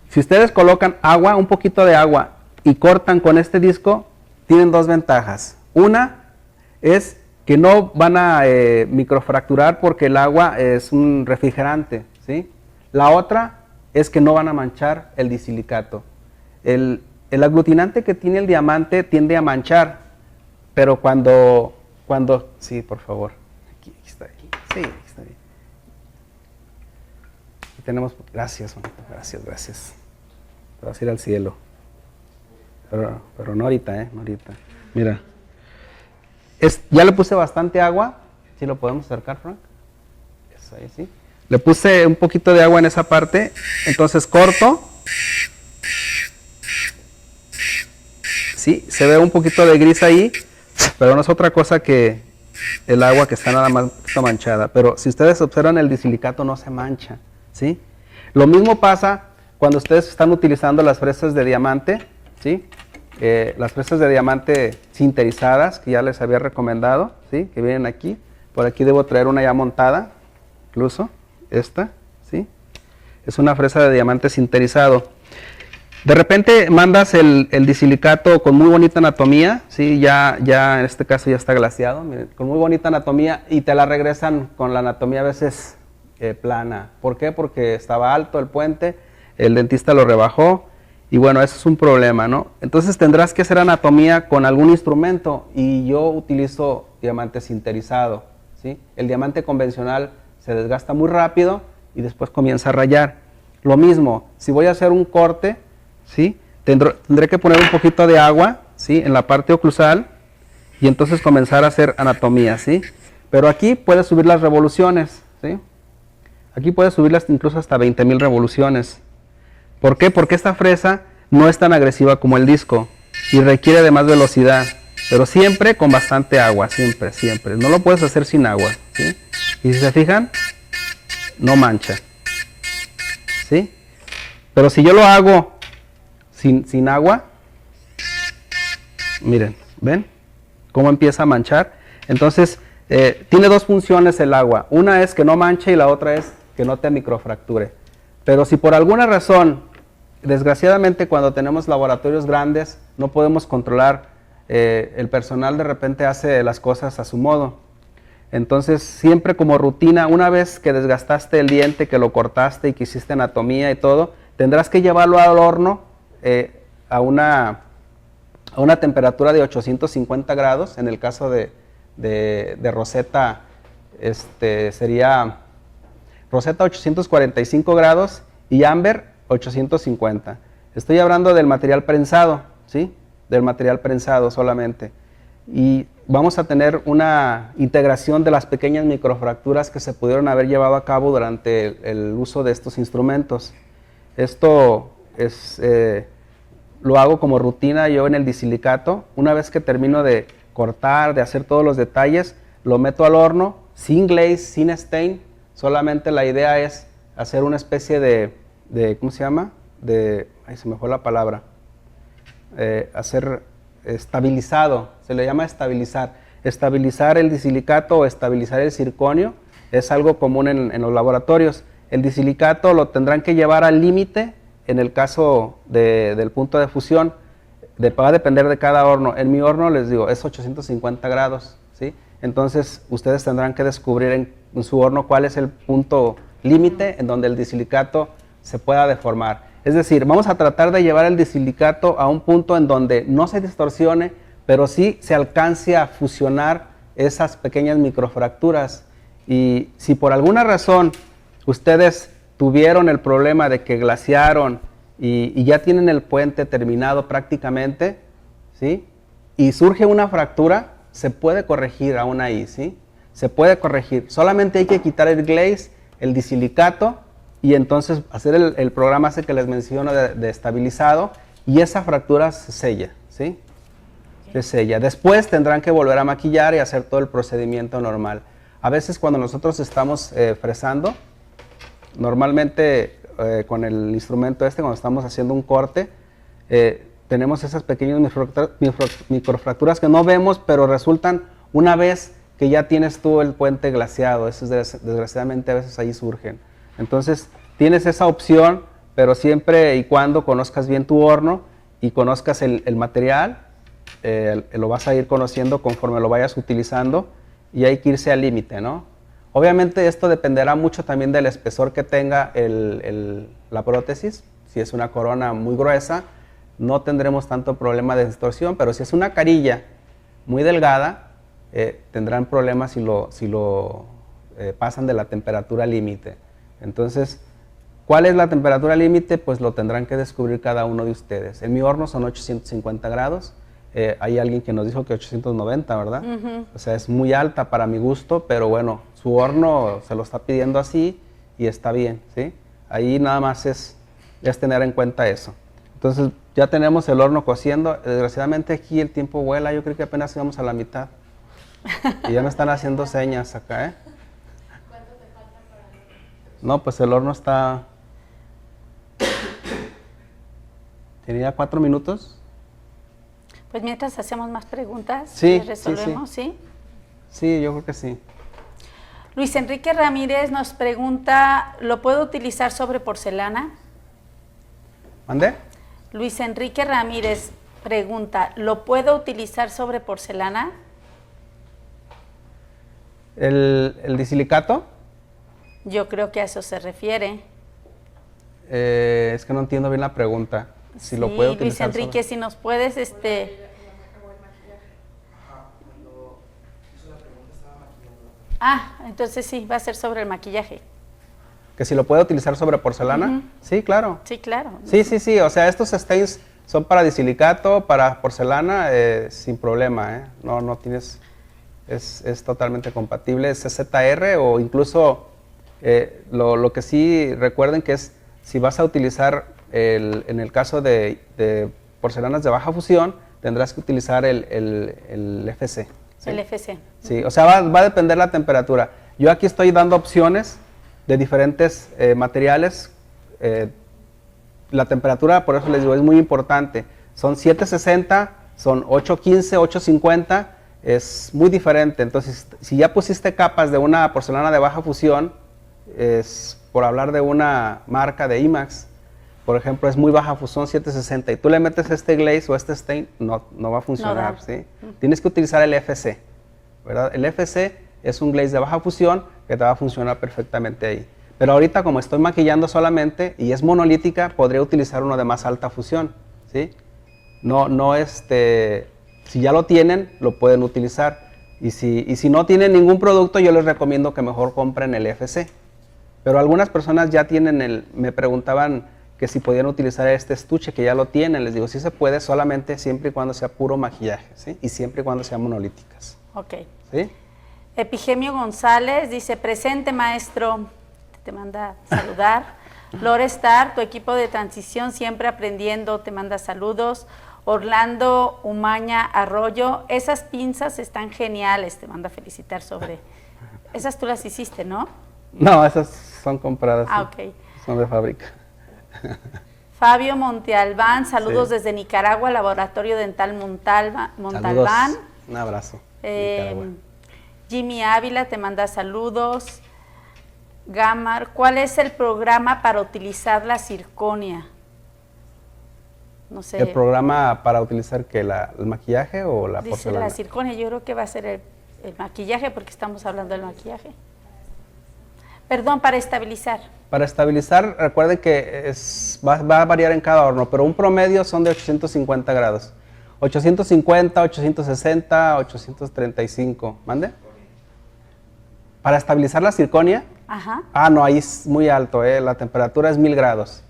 Si ustedes colocan agua, un poquito de agua, y cortan con este disco, tienen dos ventajas. Una es que no van a microfracturar porque el agua es un refrigerante, ¿sí? La otra es que no van a manchar el disilicato. El aglutinante que tiene el diamante tiende a manchar, pero cuando sí, por favor, aquí está bien, sí, aquí está bien. Aquí tenemos, gracias, manito, gracias. Te vas a ir al cielo. Pero no ahorita, no ahorita. Mira, ya le puse bastante agua, ¿sí lo podemos acercar, Frank? Eso ahí, sí. Le puse un poquito de agua en esa parte, entonces corto. Sí, se ve un poquito de gris ahí, pero no es otra cosa que el agua que está nada más manchada. Pero si ustedes observan, el disilicato no se mancha, ¿sí? Lo mismo pasa cuando ustedes están utilizando las fresas de diamante, ¿sí? Las fresas de diamante sinterizadas, que ya les había recomendado, ¿sí? Que vienen aquí. Por aquí debo traer una ya montada, incluso, esta, ¿sí? Es una fresa de diamante sinterizado. De repente mandas el disilicato con muy bonita anatomía, ¿sí? Ya en este caso ya está glaseado, miren, con muy bonita anatomía, y te la regresan con la anatomía a veces plana. ¿Por qué? Porque estaba alto el puente, el dentista lo rebajó, y bueno, eso es un problema, ¿no? Entonces tendrás que hacer anatomía con algún instrumento, y yo utilizo diamante sinterizado, ¿sí? El diamante convencional se desgasta muy rápido y después comienza a rayar. Lo mismo, si voy a hacer un corte, ¿sí? Tendré que poner un poquito de agua, ¿sí? En la parte oclusal, y entonces comenzar a hacer anatomía, ¿sí? Pero aquí puedes subir las revoluciones, ¿sí? Aquí puedes subirlas incluso hasta 20,000 revoluciones. ¿Por qué? Porque esta fresa no es tan agresiva como el disco y requiere de más velocidad, pero siempre con bastante agua, siempre. No lo puedes hacer sin agua, ¿sí? Y si se fijan, no mancha, ¿sí? Pero si yo lo hago sin agua, miren, ¿ven cómo empieza a manchar? Entonces, tiene dos funciones el agua. Una es que no manche y la otra es que no te microfracture. Pero si por alguna razón, desgraciadamente cuando tenemos laboratorios grandes, no podemos controlar, el personal de repente hace las cosas a su modo. Entonces, siempre como rutina, una vez que desgastaste el diente, que lo cortaste y que hiciste anatomía y todo, tendrás que llevarlo al horno a una temperatura de 850 grados. En el caso de Rosetta, sería Rosetta 845 grados y Amber 850. Estoy hablando del material prensado, ¿sí? Del material prensado solamente. Y vamos a tener una integración de las pequeñas microfracturas que se pudieron haber llevado a cabo durante el uso de estos instrumentos. Esto lo hago como rutina yo en el disilicato. Una vez que termino de cortar, de hacer todos los detalles, lo meto al horno, sin glaze, sin stain. Solamente la idea es hacer una especie de ¿cómo se llama? Ay, se me fue la palabra. Hacer estabilizado, se le llama estabilizar. Estabilizar el disilicato o estabilizar el zirconio es algo común en los laboratorios. El disilicato lo tendrán que llevar al límite en el caso del punto de fusión. Va a depender de cada horno. En mi horno, les digo, es 850 grados, ¿sí? Entonces, ustedes tendrán que descubrir en su horno cuál es el punto límite en donde el disilicato se pueda deformar. Es decir, vamos a tratar de llevar el disilicato a un punto en donde no se distorsione, pero sí se alcance a fusionar esas pequeñas microfracturas. Y si por alguna razón ustedes tuvieron el problema de que glasearon y ya tienen el puente terminado prácticamente, ¿sí? Y surge una fractura, se puede corregir aún ahí, ¿sí? Se puede corregir. Solamente hay que quitar el glaze, el disilicato, y entonces hacer el programa ese que les menciono de estabilizado, y esa fractura se sella, ¿sí? Se sella. Después tendrán que volver a maquillar y hacer todo el procedimiento normal. A veces cuando nosotros estamos fresando, normalmente con el instrumento cuando estamos haciendo un corte, tenemos esas pequeñas microfracturas que no vemos, pero resultan una vez que ya tienes tú el puente glaseado. Eso desgraciadamente a veces ahí surgen. Entonces tienes esa opción, pero siempre y cuando conozcas bien tu horno y conozcas el material, lo vas a ir conociendo conforme lo vayas utilizando, y hay que irse al límite, ¿no? Obviamente esto dependerá mucho también del espesor que tenga la prótesis. Si es una corona muy gruesa, no tendremos tanto problema de distorsión, pero si es una carilla muy delgada, tendrán problemas si lo pasan de la temperatura límite. Entonces, ¿cuál es la temperatura límite? Pues lo tendrán que descubrir cada uno de ustedes. En mi horno son 850 grados. Hay alguien que nos dijo que 890, ¿verdad? O sea, es muy alta para mi gusto, pero bueno, su horno se lo está pidiendo así y está bien, ¿sí? Ahí nada más es tener en cuenta eso. Entonces, ya tenemos el horno cociendo. Desgraciadamente aquí el tiempo vuela, yo creo que apenas íbamos a la mitad. Y ya me están haciendo señas acá, ¿eh? No, pues el horno está... ¿Tenía 4 minutos? Pues mientras hacemos más preguntas, Sí, resolvemos, ¿sí? Sí, yo creo que sí. Luis Enrique Ramírez nos pregunta, ¿lo puedo utilizar sobre porcelana? ¿Mandé? Luis Enrique Ramírez pregunta, ¿lo puedo utilizar sobre porcelana? ¿El disilicato? Yo creo que a eso se refiere. Es que no entiendo bien la pregunta. Si lo puedo utilizar. Luis Enrique, si nos puedes, entonces sí, va a ser sobre el maquillaje. ¿Que si lo puedo utilizar sobre porcelana? Sí, claro. Sí, claro. Sí, o sea, estos stains son para disilicato, para porcelana, sin problema, ¿eh? No tienes, es totalmente compatible, es ZR o incluso, lo que sí recuerden que es, si vas a utilizar, en el caso de porcelanas de baja fusión, tendrás que utilizar el FC. ¿sí? El FC. Sí, o sea, va a depender la temperatura. Yo aquí estoy dando opciones de diferentes materiales. La temperatura, por eso les digo, es muy importante. Son 760, son 815, 850, es muy diferente. Entonces, si ya pusiste capas de una porcelana de baja fusión, es por hablar de una marca de IMAX, por ejemplo, es muy baja fusión 760 y tú le metes este glaze o este stain, no va a funcionar. ¿sí? Tienes que utilizar el FC, ¿verdad? El FC es un glaze de baja fusión que te va a funcionar perfectamente ahí. Pero ahorita, como estoy maquillando solamente y es monolítica, podría utilizar uno de más alta fusión, ¿sí? Si ya lo tienen, lo pueden utilizar. Y si no tienen ningún producto, yo les recomiendo que mejor compren el FC. Pero algunas personas ya tienen me preguntaban que si podían utilizar este estuche, que ya lo tienen. Les digo, sí se puede, solamente siempre y cuando sea puro maquillaje, ¿sí? Y siempre y cuando sean monolíticas. Ok. ¿Sí? Epigemio González dice, presente maestro, te manda saludar. Lore Star, tu equipo de transición siempre aprendiendo, te manda saludos. Orlando Umaña Arroyo, esas pinzas están geniales, te manda felicitar sobre... Esas tú las hiciste, ¿no? No, esas son compradas. Ok. Son de fábrica. Fabio Montealbán, saludos Sí. desde Nicaragua, Laboratorio Dental Montalbán. Saludos. Un abrazo. Jimmy Ávila te manda saludos. Gamar, ¿cuál es el programa para utilizar la circonia? No sé. ¿El programa para utilizar qué? ¿El maquillaje o la Dice porcelana? la circonia, yo creo que va a ser el maquillaje porque estamos hablando del maquillaje. Perdón, para estabilizar. Para estabilizar, recuerden que va a variar en cada horno, pero un promedio son de 850 grados. 850, 860, 835. ¿Mande? Para estabilizar la circonia. Ajá. No, ahí es muy alto, la temperatura es 1000 grados.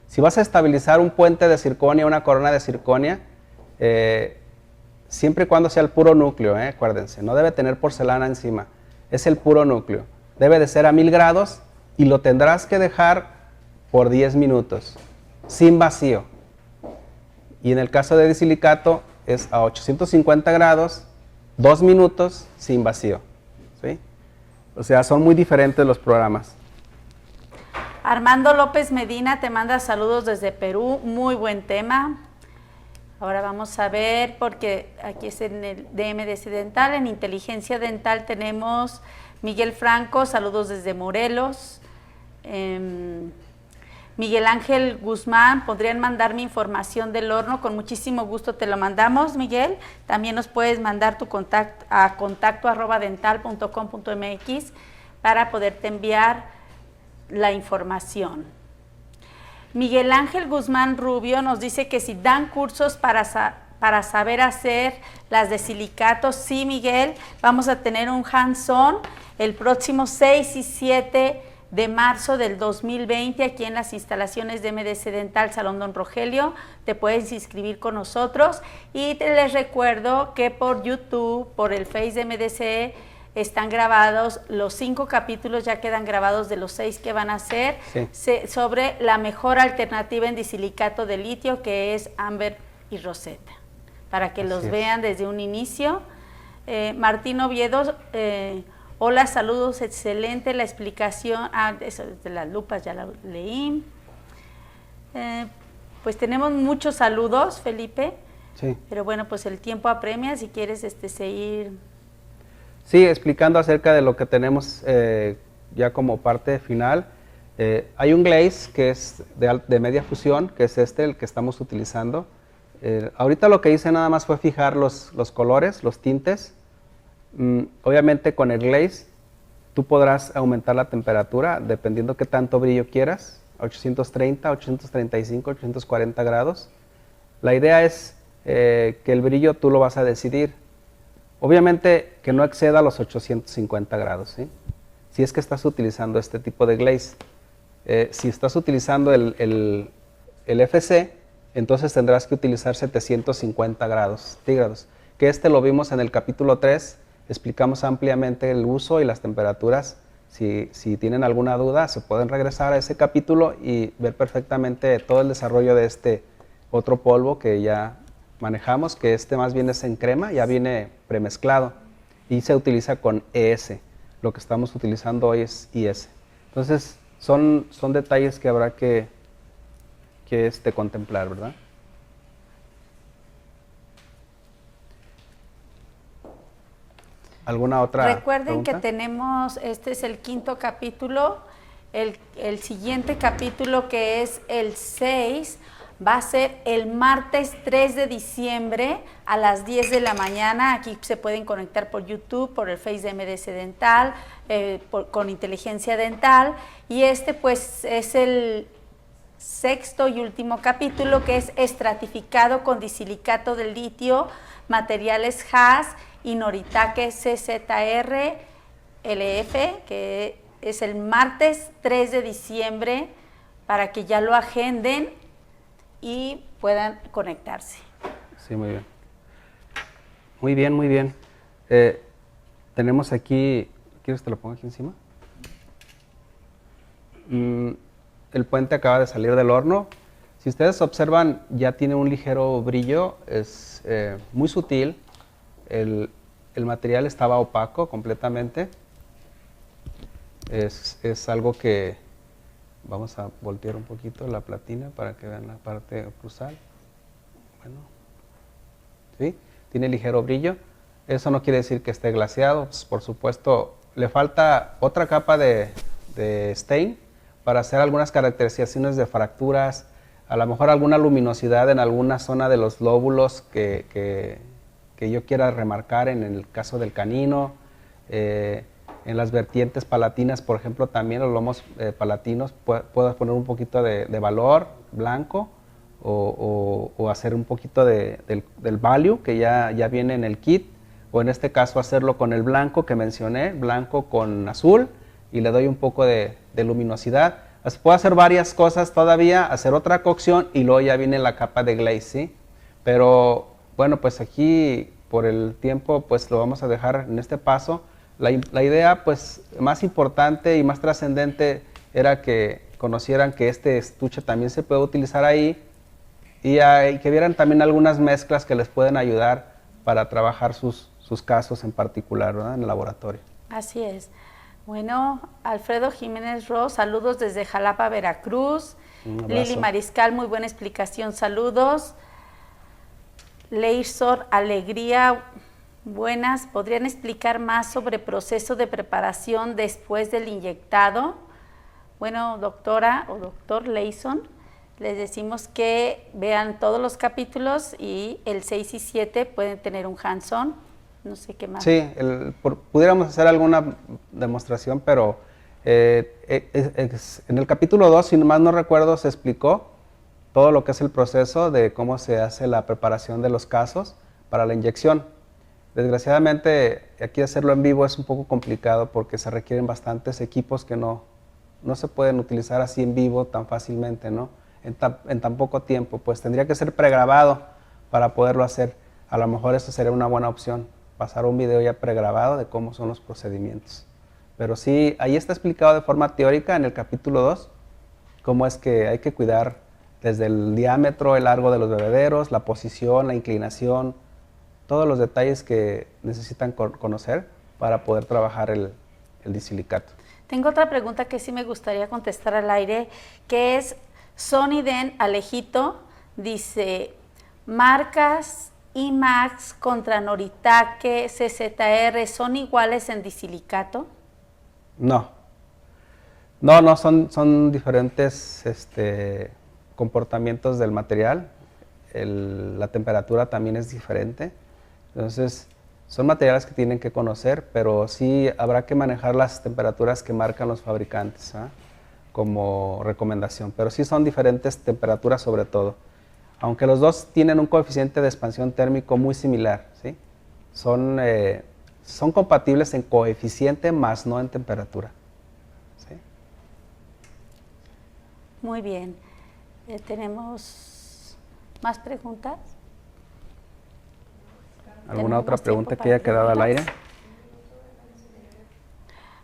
Si vas a estabilizar un puente de circonia, una corona de circonia, siempre y cuando sea el puro núcleo, acuérdense, no debe tener porcelana encima, es el puro núcleo. Debe de ser a 1000 grados y lo tendrás que dejar por 10 minutos, sin vacío. Y en el caso de disilicato es a 850 grados, 2 minutos, sin vacío. ¿Sí? O sea, son muy diferentes los programas. Armando López Medina te manda saludos desde Perú, muy buen tema. Ahora vamos a ver, porque aquí es en el DMDC Dental, en Inteligencia Dental tenemos Miguel Franco, saludos desde Morelos. Miguel Ángel Guzmán, ¿podrían mandarme información del horno? Con muchísimo gusto te lo mandamos, Miguel. También nos puedes mandar tu contacto a contacto@dental.com.mx para poderte enviar la información. Miguel Ángel Guzmán Rubio nos dice que si dan cursos para saber hacer las de silicatos. Sí, Miguel, vamos a tener un hands-on el próximo 6 y 7 de marzo del 2020 aquí en las instalaciones de MDC Dental Salón Don Rogelio. Te puedes inscribir con nosotros y les recuerdo que por YouTube, por el Face de MDC, están grabados los 5 capítulos, ya quedan grabados de los 6 que van a hacer, sí, sobre la mejor alternativa en disilicato de litio, que es Amber y Rosetta, para que los vean desde un inicio. Martín Oviedo, hola, saludos, excelente la explicación. Eso de las lupas ya la leí. Pues tenemos muchos saludos, Felipe. Sí. Pero bueno, pues el tiempo apremia, si quieres seguir. Sí, explicando acerca de lo que tenemos ya como parte final. Hay un glaze que es de media fusión, que es el que estamos utilizando. Ahorita lo que hice nada más fue fijar los colores, los tintes. Obviamente con el glaze tú podrás aumentar la temperatura dependiendo qué tanto brillo quieras, 830, 835, 840 grados. La idea es que el brillo tú lo vas a decidir. Obviamente que no exceda los 850 grados, ¿sí? Si es que estás utilizando este tipo de glaze. Si estás utilizando el FC, entonces tendrás que utilizar 750 grados centígrados, que lo vimos en el capítulo 3, explicamos ampliamente el uso y las temperaturas. Si tienen alguna duda, se pueden regresar a ese capítulo y ver perfectamente todo el desarrollo de este otro polvo que ya manejamos, que más bien es en crema, ya viene premezclado y se utiliza con ES. Lo que estamos utilizando hoy es IS. Entonces, son detalles que habrá que contemplar, ¿verdad? ¿Alguna otra Recuerden pregunta? que tenemos, este es el 5º capítulo, el siguiente capítulo, que es el 6, va a ser el martes 3 de diciembre a las 10 de la mañana. Aquí se pueden conectar por YouTube, por el Face de MDS Dental, con Inteligencia Dental. Y pues es el 6º y último capítulo, que es estratificado con disilicato de litio, materiales Haas y Noritake CZR LF, que es el martes 3 de diciembre, para que ya lo agenden y puedan conectarse. Sí, muy bien. Muy bien, muy bien. Tenemos aquí, ¿quieres que te lo ponga aquí encima? El puente acaba de salir del horno. Si ustedes observan, ya tiene un ligero brillo, es muy sutil. El material estaba opaco completamente. Es algo que... Vamos a voltear un poquito la platina para que vean la parte cruzal. Bueno, ¿sí? Tiene ligero brillo. Eso no quiere decir que esté glaseado. Pues, por supuesto, le falta otra capa de stain para hacer algunas caracterizaciones de fracturas, a lo mejor alguna luminosidad en alguna zona de los lóbulos que yo quiera remarcar en el caso del canino. En las vertientes palatinas, por ejemplo, también los lomos palatinos, puedas poner un poquito de valor blanco o hacer un poquito del value que ya viene en el kit, o en este caso hacerlo con el blanco que mencioné, blanco con azul, y le doy un poco de luminosidad. Puedo hacer varias cosas todavía, hacer otra cocción y luego ya viene la capa de glaze, ¿sí? Pero bueno, pues aquí por el tiempo pues lo vamos a dejar en este paso. La idea pues más importante y más trascendente era que conocieran que este estuche también se puede utilizar ahí y que vieran también algunas mezclas que les pueden ayudar para trabajar sus casos en particular, ¿verdad? En el laboratorio. Así es. Bueno, Alfredo Jiménez Ross, saludos desde Jalapa, Veracruz. Lili Mariscal, muy buena explicación, saludos. Leisor Alegría, buenas. ¿Podrían explicar más sobre proceso de preparación después del inyectado? Bueno, doctora o doctor Leison, les decimos que vean todos los capítulos y el 6 y 7 pueden tener un hands-on. No sé qué más. Sí, pudiéramos hacer alguna demostración, pero en el capítulo 2, si más no recuerdo, se explicó todo lo que es el proceso de cómo se hace la preparación de los casos para la inyección. Desgraciadamente, aquí hacerlo en vivo es un poco complicado porque se requieren bastantes equipos que no se pueden utilizar así en vivo tan fácilmente, ¿no? En tan poco tiempo, pues tendría que ser pregrabado para poderlo hacer. A lo mejor eso sería una buena opción, pasar un video ya pregrabado de cómo son los procedimientos. Pero sí, ahí está explicado de forma teórica en el capítulo 2, cómo es que hay que cuidar desde el diámetro, el largo de los bebederos, la posición, la inclinación, todos los detalles que necesitan conocer para poder trabajar el disilicato. Tengo otra pregunta que sí me gustaría contestar al aire, que es Soniden Alejito, dice, marcas IMAX contra Noritake, CZR, ¿son iguales en disilicato? No, son diferentes comportamientos del material, la temperatura también es diferente, entonces son materiales que tienen que conocer, pero sí habrá que manejar las temperaturas que marcan los fabricantes, ¿eh? Como recomendación, pero sí son diferentes temperaturas sobre todo, aunque los dos tienen un coeficiente de expansión térmico muy similar, ¿sí? Son compatibles en coeficiente, más no en temperatura. ¿Sí? Muy bien. ¿Tenemos más preguntas? ¿Alguna otra pregunta que haya quedado al aire?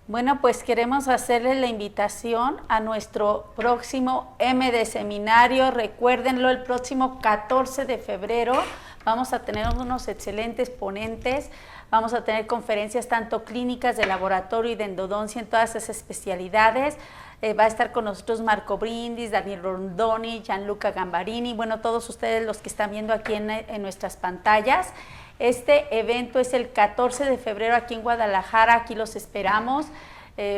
Bueno, pues queremos hacerle la invitación a nuestro próximo MD Seminario. Recuérdenlo, el próximo 14 de febrero vamos a tener unos excelentes ponentes. Vamos a tener conferencias tanto clínicas de laboratorio y de endodoncia en todas esas especialidades. Va a estar con nosotros Marco Brindis, Daniel Rondoni, Gianluca Gambarini, bueno, todos ustedes los que están viendo aquí en nuestras pantallas. Este evento es el 14 de febrero aquí en Guadalajara, aquí los esperamos.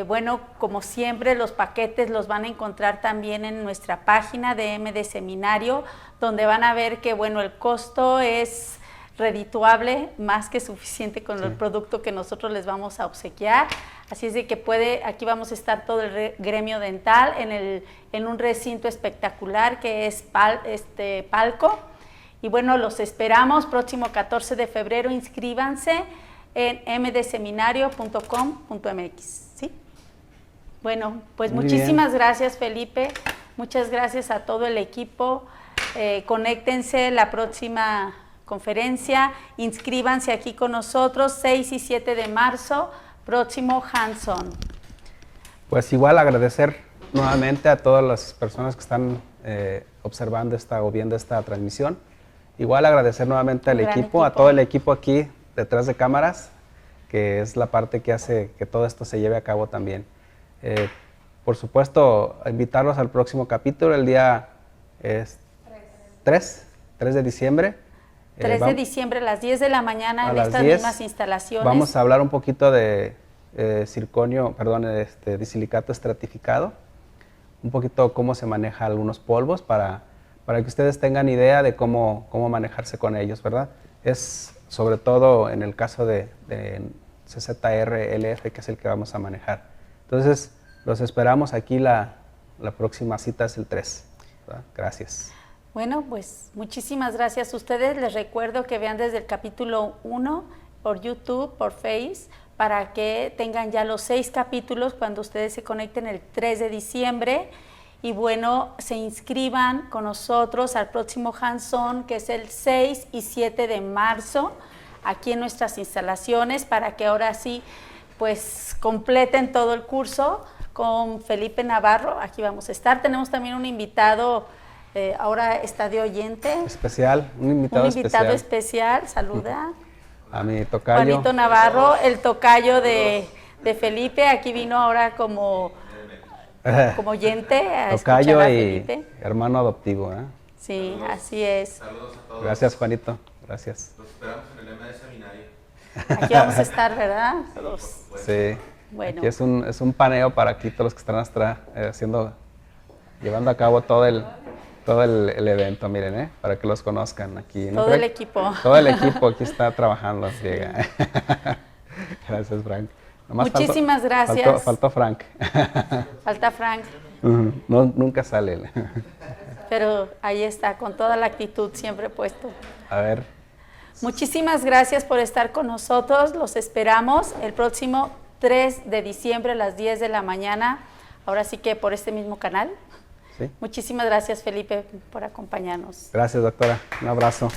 Bueno, como siempre, los paquetes los van a encontrar también en nuestra página de MD Seminario, donde van a ver que, bueno, el costo es redituable, más que suficiente con el producto que nosotros les vamos a obsequiar. Así es de que aquí vamos a estar todo el gremio dental en un recinto espectacular que es Palco. Y bueno, los esperamos próximo 14 de febrero, inscríbanse en mdseminario.com.mx, ¿sí? Bueno, pues muchísimas gracias, Felipe, muchas gracias a todo el equipo, conéctense la próxima conferencia, inscríbanse aquí con nosotros, 6 y 7 de marzo, próximo hands-on. Pues igual agradecer nuevamente a todas las personas que están observando o viendo esta transmisión. Igual agradecer nuevamente al equipo, a todo el equipo aquí detrás de cámaras, que es la parte que hace que todo esto se lleve a cabo también. Por supuesto, invitarlos al próximo capítulo, el día 3 de diciembre. 3 de diciembre a las 10 de la mañana en estas mismas instalaciones. Vamos a hablar un poquito de disilicato estratificado, un poquito cómo se maneja algunos polvos para que ustedes tengan idea de cómo manejarse con ellos, ¿verdad? Es sobre todo en el caso de CZR, LF, que es el que vamos a manejar. Entonces, los esperamos aquí, la próxima cita es el 3, ¿verdad? Gracias. Bueno, pues muchísimas gracias a ustedes. Les recuerdo que vean desde el capítulo 1 por YouTube, por Face, para que tengan ya los 6 capítulos cuando ustedes se conecten el 3 de diciembre. Y bueno, se inscriban con nosotros al próximo hands-on, que es el 6 y 7 de marzo, aquí en nuestras instalaciones, para que ahora sí, pues, completen todo el curso con Felipe Navarro. Aquí vamos a estar. Tenemos también un invitado, ahora está de oyente. Especial, un invitado especial. Saluda. A mi tocayo. Juanito Navarro, el tocayo de Felipe. Aquí vino ahora como oyente a tocayo escuchar a y Felipe. Hermano adoptivo, ¿eh? Sí, así es. Saludos a todos. Gracias, Juanito. Gracias. Los esperamos en el MD Seminario. Aquí vamos a estar, ¿verdad? Sí. Bueno. Aquí es un paneo para aquí todos los que están llevando a cabo todo el evento, miren, para que los conozcan aquí. Todo el equipo. Todo el equipo aquí está trabajando. Gracias, Frank. Muchísimas gracias. Faltó Frank. Falta Frank. No, nunca sale él. Pero ahí está, con toda la actitud siempre puesto. A ver. Muchísimas gracias por estar con nosotros. Los esperamos el próximo 3 de diciembre a las 10 de la mañana. Ahora sí que por este mismo canal. Sí. Muchísimas gracias, Felipe, por acompañarnos. Gracias, doctora. Un abrazo.